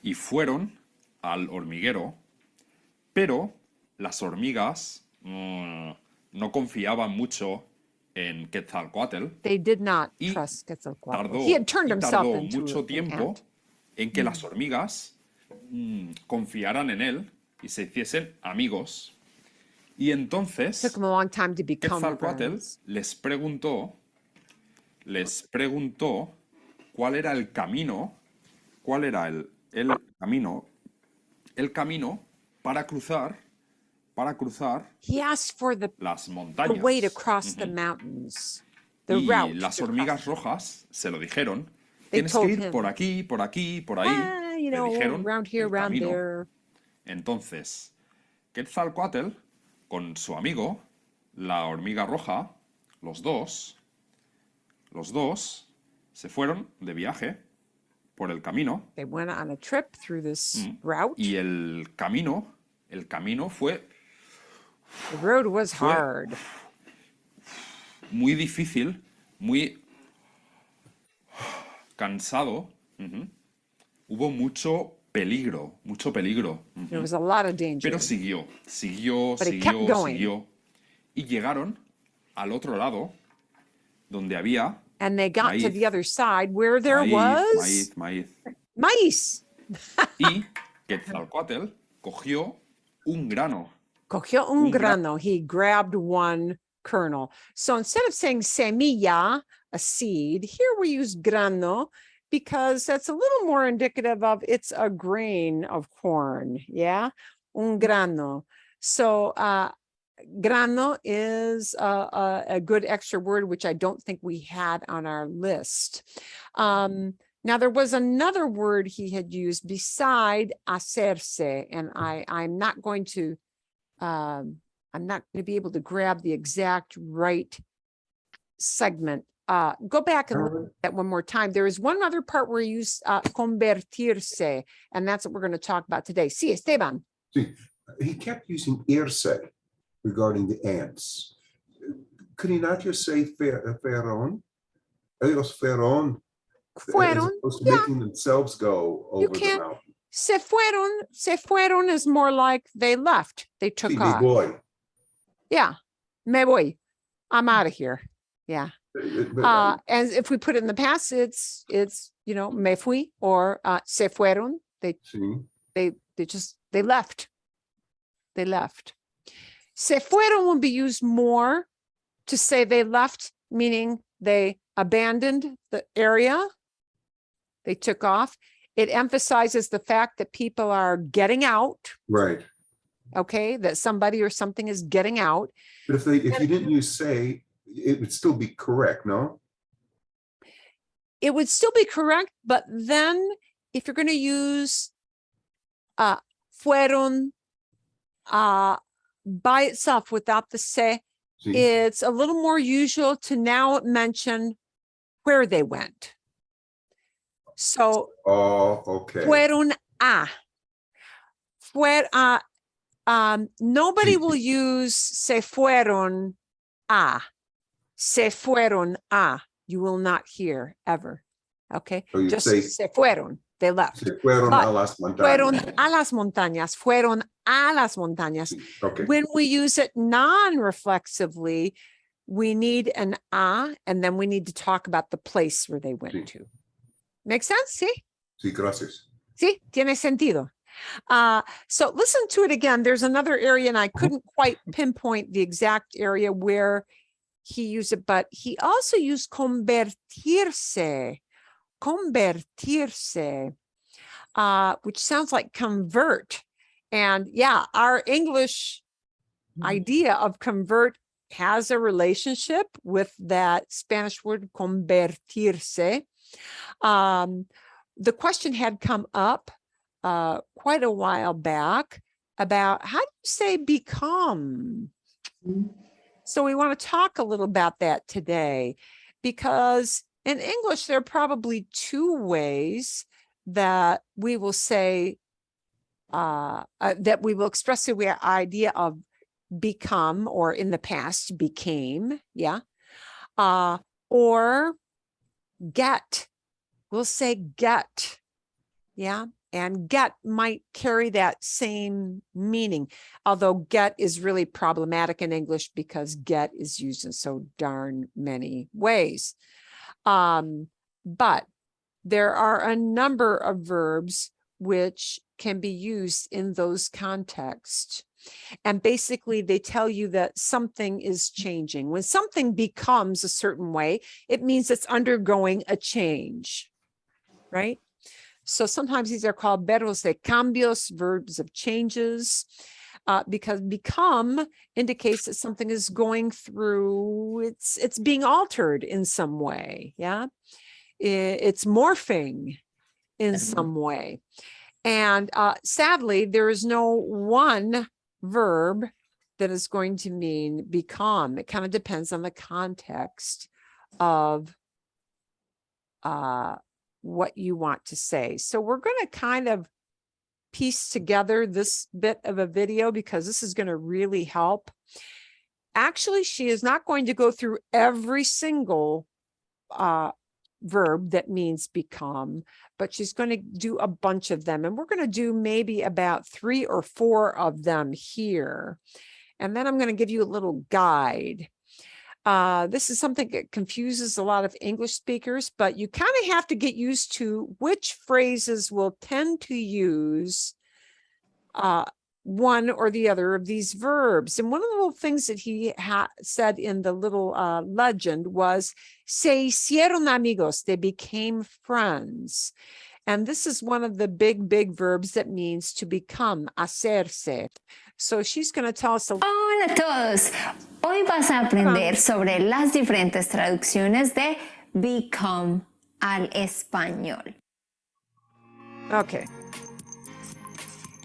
Y fueron al hormiguero, pero las hormigas no confiaban mucho en Quetzalcoatl. They did not Y trust Quetzalcoatl. Tardó, He had turned himself tardó into mucho an tiempo ant. en que las hormigas confiaran en él y se hiciesen amigos. Y entonces Took him a long time to become Quetzalcoatl friends. les preguntó cuál era el camino, el camino para cruzar He asked for the las way montañas. to cross the mountains, the Y route. las to hormigas cross. rojas se lo dijeron. They Tienes que told ir him. por aquí, por aquí, por ahí. You Le know, dijeron around here, el around camino. there. Entonces, Quetzalcoatl, con su amigo, la hormiga roja, los dos se fueron de viaje por el camino. They went on a trip through this route. Y el camino fue The road was fue- hard. muy difícil, muy cansado. Hubo mucho peligro. There was a lot of danger. Pero siguió. But he kept going. Y llegaron al otro lado, donde había And they got to maíz. the other side where there was maíz. maíz. Y Quetzalcoatl cogió un grano. Cogió un grano. He grabbed one kernel. So instead of saying semilla, a seed, here we use grano because that's a little more indicative of it's a grain of corn. Yeah, un grano. So grano is a good extra word, which I don't think we had on our list. Now, there was another word he had used beside hacerse, and I'm not going to be able to grab the exact right segment. Go back and look at that one more time. There is one other part where you use convertirse, and that's what we're going to talk about today. Sí, Esteban. See, he kept using irse regarding the ants. Could he not just say fueron? Ellos fueron. As Fueron. opposed to making themselves go over the can't- mountain. Se fueron is more like they left. They took Sí, me off. voy. Yeah. Me voy. I'm out of here. Yeah. But, And if we put it in the past, it's me fui or se fueron. see, They left. They left. Se fueron will be used more to say they left, meaning they abandoned the area. They took off. It emphasizes the fact that people are getting out, Right. okay, that somebody or something is getting out. But if you didn't use say, it would still be correct, no? It would still be correct, but then if you're going to use fueron by itself without the se, Sí. it's a little more usual to now mention where they went. So Oh, okay. fueron a. Nobody Sí. will use se fueron a. Se fueron a. You will not hear ever. Okay. So you Just say- se fueron. They left. Se fueron But a las Fueron montañas. a las montañas. Fueron a las montañas. Sí, okay. When we use it non-reflexively, we need an a, and then we need to talk about the place where they went Sí. to. Make sense? Sí? Sí, gracias. Sí, tiene sentido. So listen to it again. There's another area, and I couldn't quite pinpoint the exact area where he used it, but he also used convertirse. Convertirse, which sounds like convert. And yeah, our English idea of convert has a relationship with that Spanish word convertirse. The question had come up quite a while back about how do you say become? So we want to talk a little about that today, because in English, there are probably two ways that we will say, that we will express the idea of become, or in the past became, yeah, or get. We'll say get, yeah, and get might carry that same meaning, although get is really problematic in English because get is used in so darn many ways. But there are a number of verbs which can be used in those contexts. And basically they tell you that something is changing. When something becomes a certain way, it means it's undergoing a change, right? So sometimes these are called verbos de cambios, verbs of changes, because become indicates that something is going through, it's being altered in some way, yeah? It's morphing in some way. And sadly, there is no one verb that is going to mean become. It kind of depends on the context of what you want to say. So we're going to kind of piece together this bit of a video because this is going to really help. Actually, she is not going to go through every single verb that means become, but she's going to do a bunch of them. And we're going to do maybe about 3 or 4 of them here. And then I'm going to give you a little guide. This is something that confuses a lot of English speakers, but you kind of have to get used to which phrases will tend to use one or the other of these verbs. And one of the little things that he said in the little legend was, se hicieron amigos, they became friends. And this is one of the big verbs that means to become, hacerse. So she's going to tell us a Hola a todos. Hoy vas a aprender sobre las diferentes traducciones de become al español. Okay.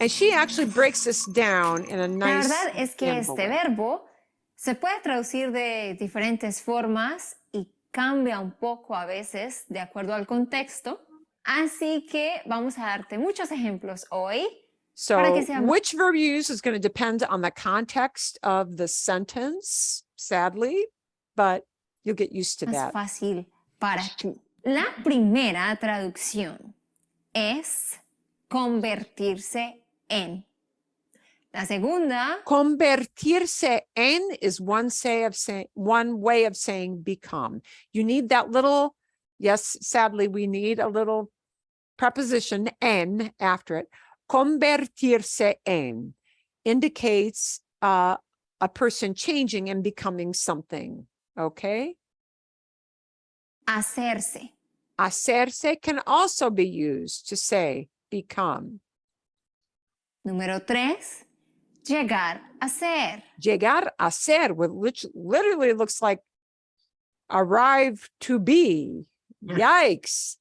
And she actually breaks this down in a nice. La verdad es que handle este way. verbo se puede traducir de diferentes formas y cambia un poco a veces de acuerdo al contexto. Así que vamos a darte muchos ejemplos hoy. Para So que sea más which verb you use is going to depend on the context of the sentence, sadly, but you'll get used to that. fácil para ti. La primera traducción es convertirse en. La segunda, Convertirse en is one way of saying become. You need that little, yes, sadly, we need a little preposition en after it. Convertirse en indicates a person changing and becoming something. Okay. Hacerse. Hacerse can also be used to say become. Número 3, llegar a ser. Llegar a ser, which literally looks like arrive to be. Yikes.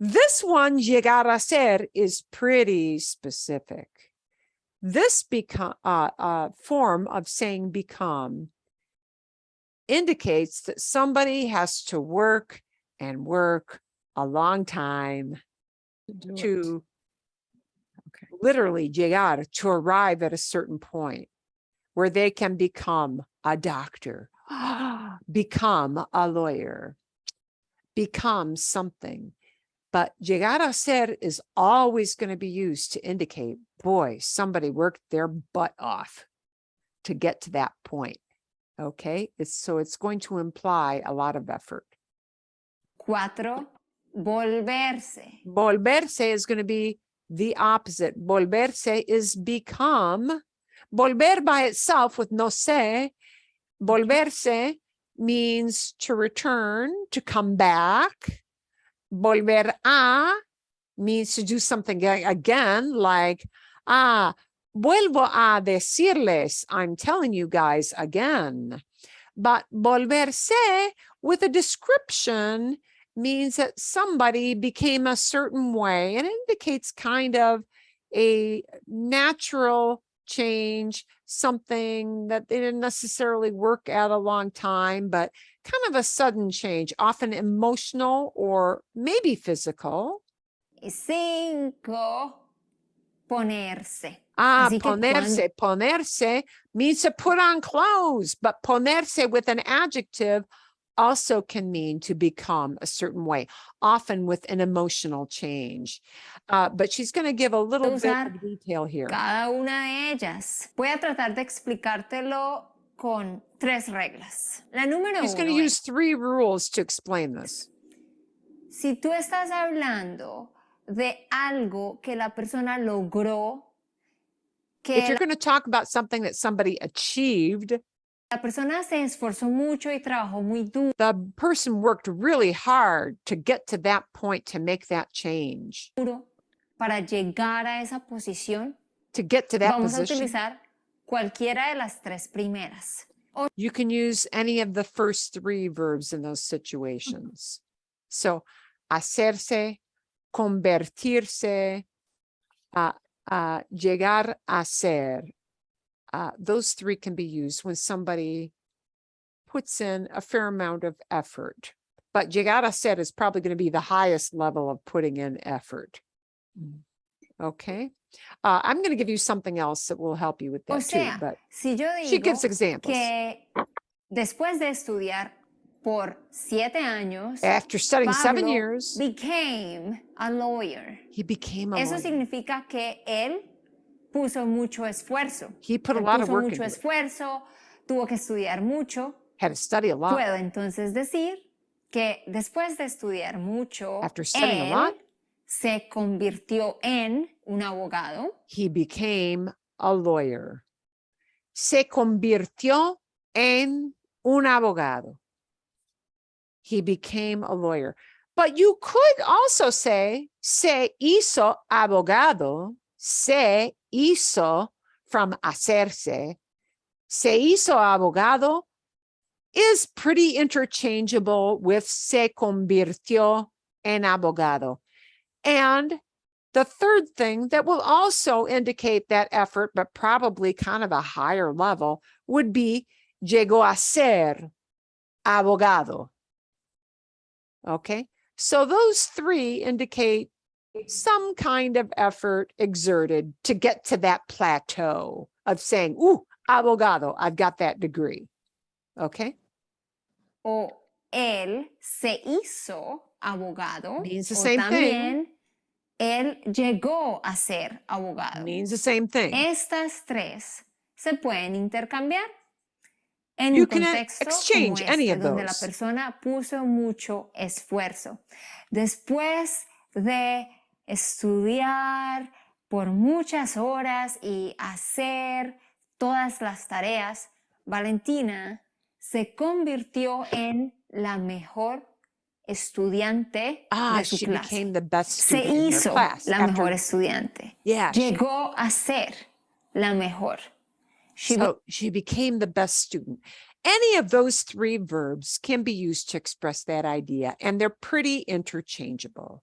This one, llegar a ser, is pretty specific. This form of saying become indicates that somebody has to work and work a long time to literally llegar, to arrive at a certain point where they can become a doctor, become a lawyer, become something. But llegar a ser is always going to be used to indicate, boy, somebody worked their butt off to get to that point. Okay, so it's going to imply a lot of effort. 4, volverse. Volverse is going to be the opposite. Volverse is become. Volver by itself with no se. Volverse means to return, to come back. Volver a means to do something again, like, vuelvo a decirles, I'm telling you guys again. But volverse with a description means that somebody became a certain way, and it indicates kind of a natural change, something that they didn't necessarily work at a long time, but kind of a sudden change, often emotional or maybe physical. Y 5, ponerse. Así que Ponerse. Ponerse means to put on clothes, but ponerse with an adjective also can mean to become a certain way, often with an emotional change. But she's going to give a little bit of detail here. Cada una de ellas. Voy a tratar de explicártelo con 3 reglas. La número She's going to 1 use 3 rules to explain this. Si tú estás hablando de algo que la persona logró, If you're going to talk about something that somebody achieved, la persona se esforzó mucho y trabajó muy duro. The person worked really hard to get to that point, to make that change. Para llegar a esa posición, to get to that vamos a position, utilizar cualquiera de las 3 primeras. you can use any of the first 3 verbs in those situations. So, hacerse, convertirse, llegar a ser. Those 3 can be used when somebody puts in a fair amount of effort. But llegar a ser is probably going to be the highest level of putting in effort. Okay. I'm going to give you something else that will help you with that too. But si yo digo she gives examples. Que después de estudiar por 7 años, After studying 7 years, became a lawyer. He became a Eso lawyer. significa que él puso mucho esfuerzo. He put a lot of work mucho into it. esfuerzo, tuvo que estudiar mucho. Had to study a lot. Puedo entonces decir que después de estudiar mucho, After studying él a lot, se convirtió en un abogado. He became a lawyer. Se convirtió en un abogado. He became a lawyer. But you could also say, se hizo abogado. Se hizo from hacerse. Se hizo abogado is pretty interchangeable with se convirtió en abogado. And the third thing that will also indicate that effort, but probably kind of a higher level, would be llegó a ser abogado. Okay, so those 3 indicate some kind of effort exerted to get to that plateau of saying, ooh, abogado, I've got that degree. Okay. O él se hizo abogado. Means the o same también thing. él llegó a ser abogado. Means the same thing. Estas 3 se pueden intercambiar en You un can contexto exchange como any este, of donde la those. persona puso mucho esfuerzo. Después de estudiar por muchas horas y hacer todas las tareas, Valentina se convirtió en la mejor estudiante de su She clase. became the best Se student in her hizo class. la mejor estudiante. Yeah, Llegó a ser la mejor. so she became the best student. Any of those three verbs can be used to express that idea, and they're pretty interchangeable.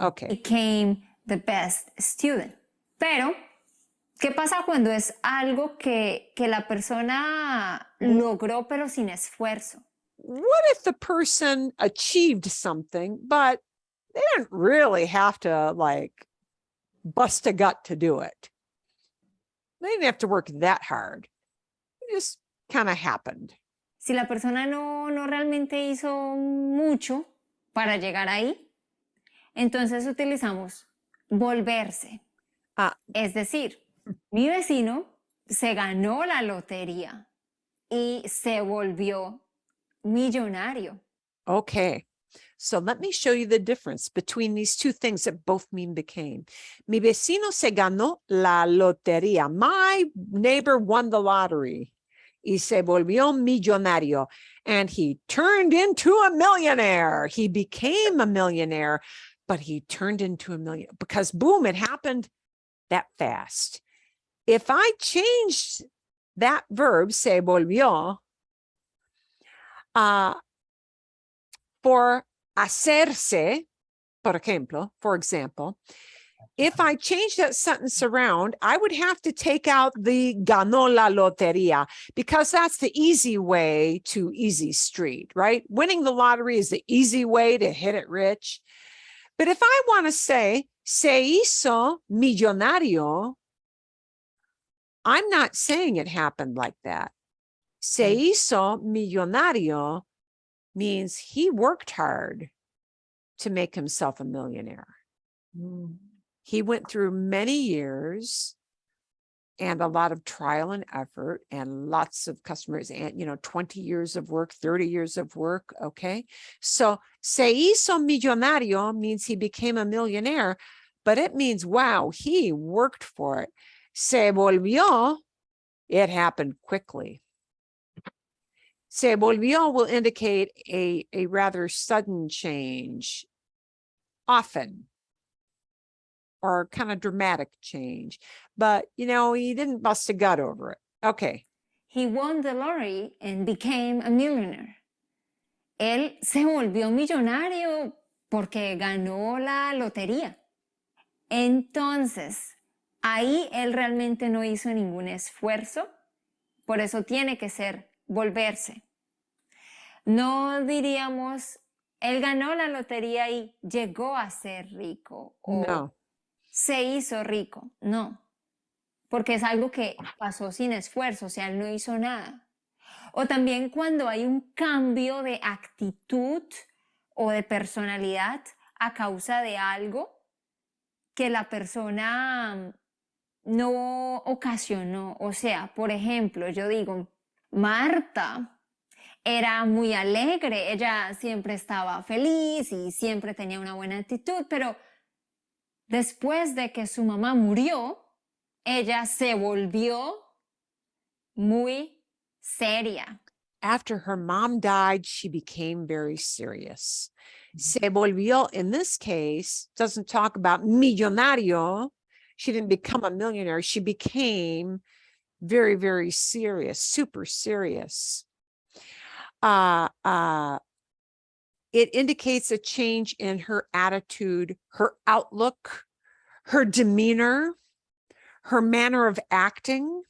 Okay. Became the best student. Pero, ¿qué pasa cuando es algo que la persona logró pero sin esfuerzo? What if the person achieved something, but they didn't really have to like bust a gut to do it? They didn't have to work that hard. It just kind of happened. Si la persona no realmente hizo mucho para llegar ahí, entonces utilizamos volverse. Es decir, mi vecino se ganó la lotería y se volvió millonario. Okay. So let me show you the difference between these two things that both mean became. Mi vecino se ganó la lotería. My neighbor won the lottery. Y se volvió millonario. And he turned into a millionaire. He became a millionaire, but he turned into a millionaire because boom, it happened that fast. If I changed that verb, se volvió, for hacerse, por ejemplo, for example, if I change that sentence around, I would have to take out the ganó la lotería because that's the easy way to easy street, right? Winning the lottery is the easy way to hit it rich. But if I want to say se hizo millonario, I'm not saying it happened like that. Se hizo millonario means he worked hard to make himself a millionaire. He went through many years and a lot of trial and effort and lots of customers and, 20 years of work, 30 years of work. Okay. So se hizo millonario means he became a millionaire, but it means, wow, he worked for it. Se volvió, it happened quickly. Se volvió will indicate a rather sudden change, often, or kind of dramatic change. But, he didn't bust a gut over it. Okay. He won the lottery and became a millionaire. Él se volvió millonario porque ganó la lotería. Entonces, ahí él realmente no hizo ningún esfuerzo, por eso tiene que ser volverse. No diríamos, él ganó la lotería y llegó a ser rico. O No. se hizo rico. No, porque es algo que pasó sin esfuerzo, o sea, él no hizo nada. O también cuando hay un cambio de actitud o de personalidad a causa de algo que la persona no ocasionó. O sea, por ejemplo, yo digo, Marta era muy alegre, ella siempre estaba feliz y siempre tenía una buena actitud, pero después de que su mamá murió, ella se volvió muy seria. After her mom died, she became very serious. Se volvió, in this case, doesn't talk about millonario. She didn't become a millionaire. She became very, very serious, super serious. It indicates a change in her attitude, her outlook, her demeanor, her manner of acting.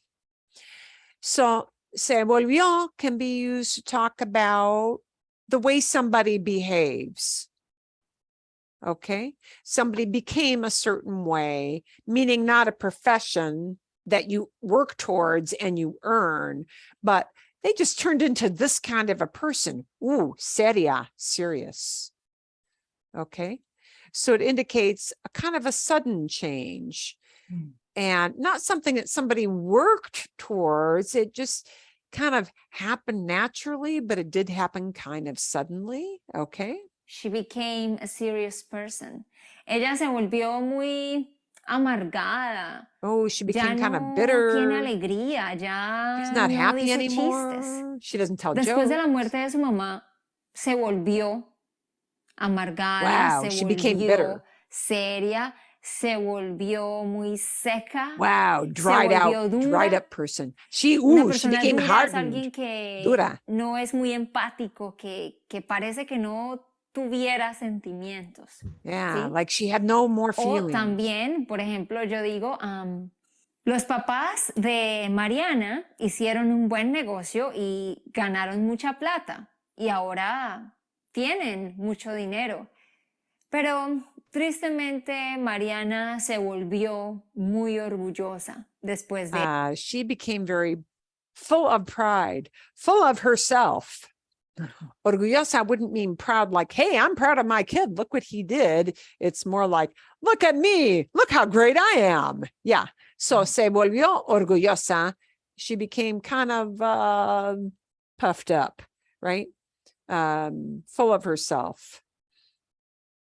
So se volvió can be used to talk about the way somebody behaves. Okay, somebody became a certain way, meaning not a profession that you work towards and you earn, but they just turned into this kind of a person. Ooh, seria, serious. Okay, so it indicates a kind of a sudden change and not something that somebody worked towards. It just kind of happened naturally, but it did happen kind of suddenly. Okay. She became a serious person. Ella se volvió muy amargada. Oh, she Ya became kind of no tiene bitter. alegría, She's ya not no happy dice chistes. anymore. She doesn't tell Después de la jokes. muerte de su mamá, se volvió amargada, Wow, se she became bitter. volvió seria, se volvió muy seca, Wow, se dried out, volvió dried dura. up person. Una She persona became dura es hardened. alguien que Dura. no es muy empático, que parece que no tuviera sentimientos. Yeah, ¿sí? like she had no more O feelings. también, por ejemplo, yo digo, los papás de Mariana hicieron un buen negocio y ganaron mucha plata y ahora tienen mucho dinero. Pero tristemente Mariana se volvió muy orgullosa después de She became very full of pride, full of herself. Orgullosa wouldn't mean proud like, hey, I'm proud of my kid. Look what he did. It's more like, look at me. Look how great I am. Yeah. So se volvió orgullosa. She became kind of puffed up, right? Full of herself.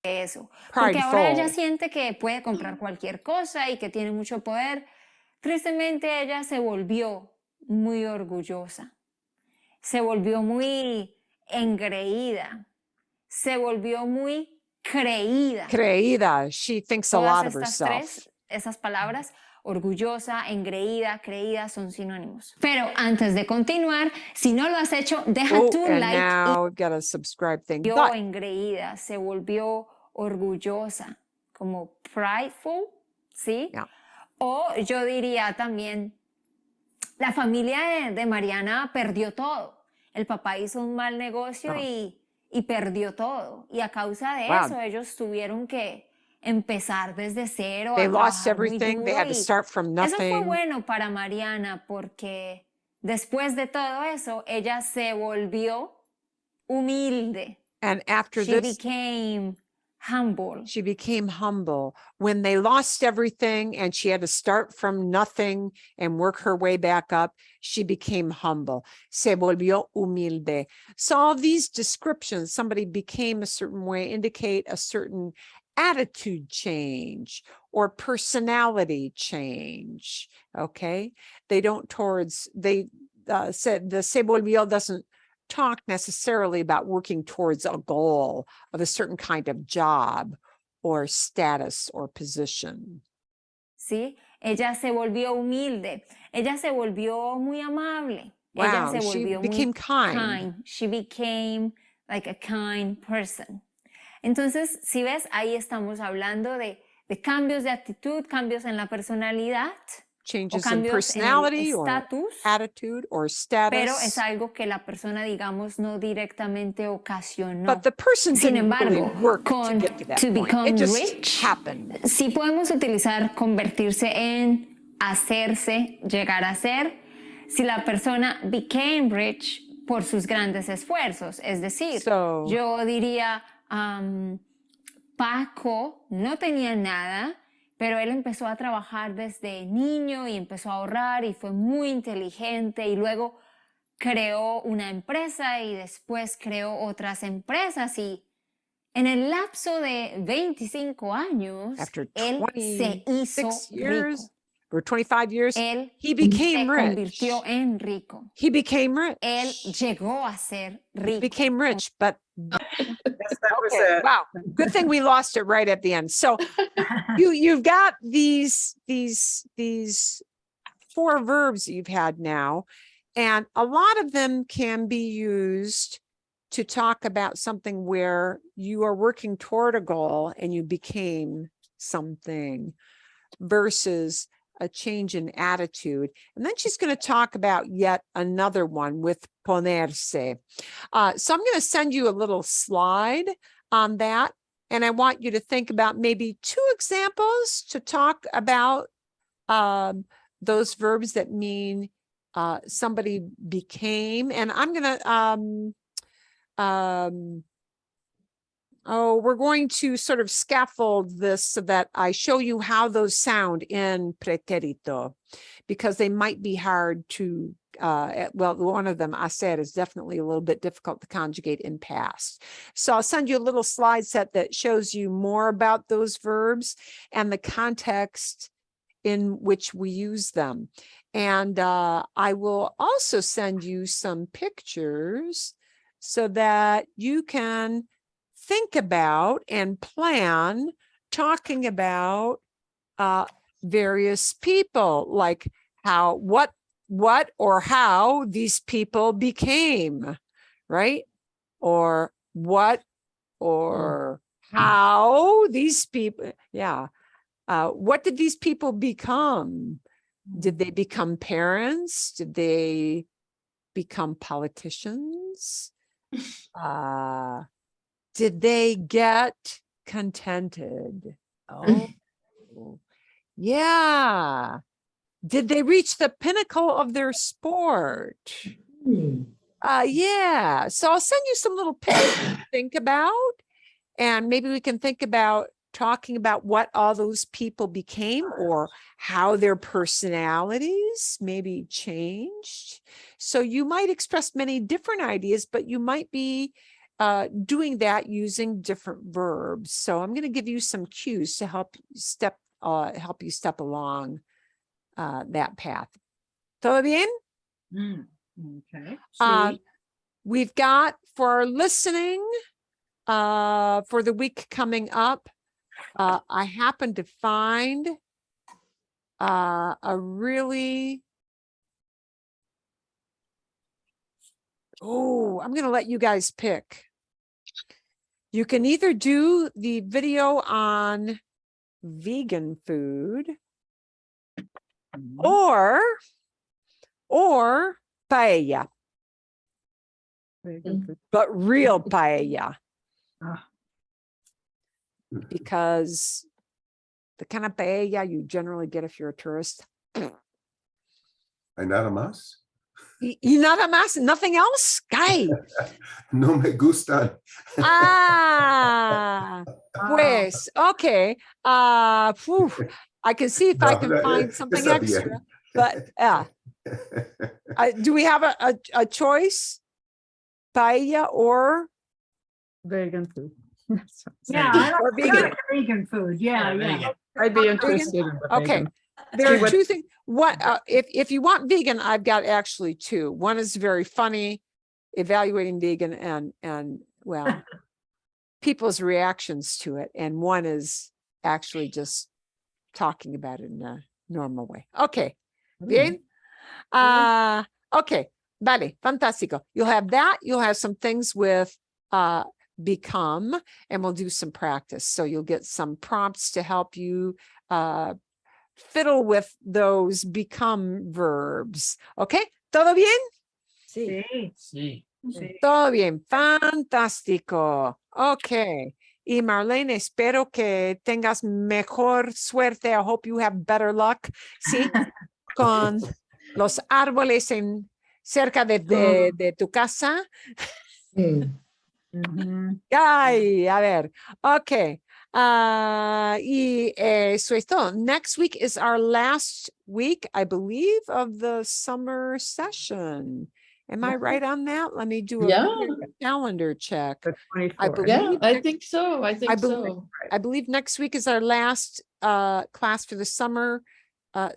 eso. Porque ahora ella Prideful. siente que puede comprar cualquier cosa y que tiene mucho poder. Tristemente ella se volvió muy orgullosa. Se volvió muy engreída. Se volvió muy creída. Creída. She thinks a Todas lot of estas herself. esas palabras, orgullosa, engreída, creída, son sinónimos. Pero antes de continuar, si no lo has hecho, deja Oh, tu and like. now we've got a subscribe thing. Se But volvió engreída, se volvió orgullosa, como prideful, ¿sí? Yeah. O yo diría también, la familia de Mariana perdió todo. El papá hizo un mal negocio y perdió todo. Y a causa de Wow. eso, ellos tuvieron que empezar desde cero, They a lost trabajar muy everything. They duro. had to Y start from eso fue nothing. bueno para Mariana porque después de todo eso, ella se volvió humilde. And after She this, became humble. she became humble. When they lost everything and she had to start from nothing and work her way back up, she became humble. Se volvió humilde. So all these descriptions, somebody became a certain way, indicate a certain attitude change or personality change. Okay. They don't said the se volvió doesn't talk necessarily about working towards a goal of a certain kind of job or status or position. ¿Sí? Ella se volvió humilde. Ella se volvió muy amable. Ella Wow, se she volvió became muy kind. She became like a kind person. Entonces, si ves, ahí estamos hablando de cambios de actitud, cambios en la personalidad, Changes o in cambios personality en el or estatus, attitude or pero es status. algo que la persona, digamos, no directamente ocasionó. But the person Sin didn't really embargo, work to con get to that to point. become It just rich, happened. sí podemos utilizar convertirse en hacerse, llegar a ser, si la persona became rich por sus grandes esfuerzos. Es decir, So- yo diría, Paco no tenía nada, pero él empezó a trabajar desde niño y empezó a ahorrar y fue muy inteligente y luego creó una empresa y después creó otras empresas y en el lapso de 25 años, After él se hizo 26 years rico. or 25 years, Él he became se rich. convirtió en rico. He became rich. Él llegó a ser He rico. became rich, but That was okay, it. wow, good thing we lost it right at the end. So you've got these 4 verbs that you've had now, and a lot of them can be used to talk about something where you are working toward a goal and you became something versus a change in attitude. And then she's going to talk about yet another one with ponerse. So I'm going to send you a little slide on that. And I want you to think about maybe 2 examples to talk about those verbs that mean somebody became. And I'm going to, we're going to sort of scaffold this so that I show you how those sound in preterito, because they might be hard to well, one of them, hacer, is definitely a little bit difficult to conjugate in past. So I'll send you a little slide set that shows you more about those verbs and the context in which we use them. And I will also send you some pictures so that you can think about and plan talking about various people, like how, what or how these people became, right? Or what or how these people, yeah. What did these people become? Did they become parents? Did they become politicians? Did they get contented? Oh, yeah. Did they reach the pinnacle of their sport? Yeah. So I'll send you some little pictures to think about, and maybe we can think about talking about what all those people became or how their personalities maybe changed. So you might express many different ideas, but you might be doing that using different verbs. So I'm going to give you some cues to help you step along that path. Todo bien? Okay. We've got, for our listening for the week coming up, I happened to find a really, I'm going to let you guys pick. You can either do the video on vegan food or paella, but real paella. Because the kind of paella you generally get if you're a tourist. Hay nada más? Y nada más, nothing else? Guy. No me gustan. Pues, okay. I can see if I can find something está extra, bien. but do we have a choice? Paella or Vegan food. Yeah, I or like vegan? vegan food. Yeah, yeah. I'd be interested in the Okay. vegan. There are what- two things. What if you want vegan, I've got actually two. One is very funny, evaluating vegan and well, people's reactions to it. And one is actually just talking about it in a normal way. Okay. Bien. Okay. Vale. Fantástico. You'll have that. You'll have some things with become, and we'll do some practice. So you'll get some prompts to help you fiddle with those become verbs. Okay, ¿todo bien? Sí. Sí. Todo bien, fantástico. Ok. Y Marlene, espero que tengas mejor suerte. I hope you have better luck. Sí, con los árboles cerca de tu casa. Ay, a ver. Ok. Y eso es todo. Next week is our last week, I believe, of the summer session. Am I right on that? Let me do a Yeah. quick calendar check. The I 24th. believe I think so. I think believe- so. I believe next week is our last class for the summer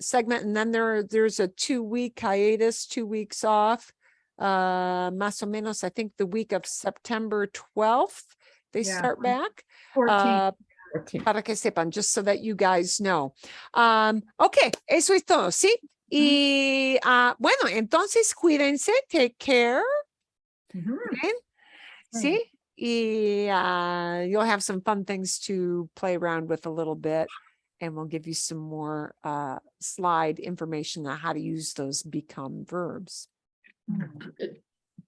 segment, and then there's a 2-week hiatus, 2 weeks off. Más o menos, I think the week of September 12th, they Yeah. start back. 14. 14. Para que sepan, just so that you guys know. Okay, eso es todo, ¿sí? Y bueno, entonces cuídense, take care. Bien. ¿Sí? Y you'll have some fun things to play around with a little bit, and we'll give you some more slide information on how to use those become verbs. Good.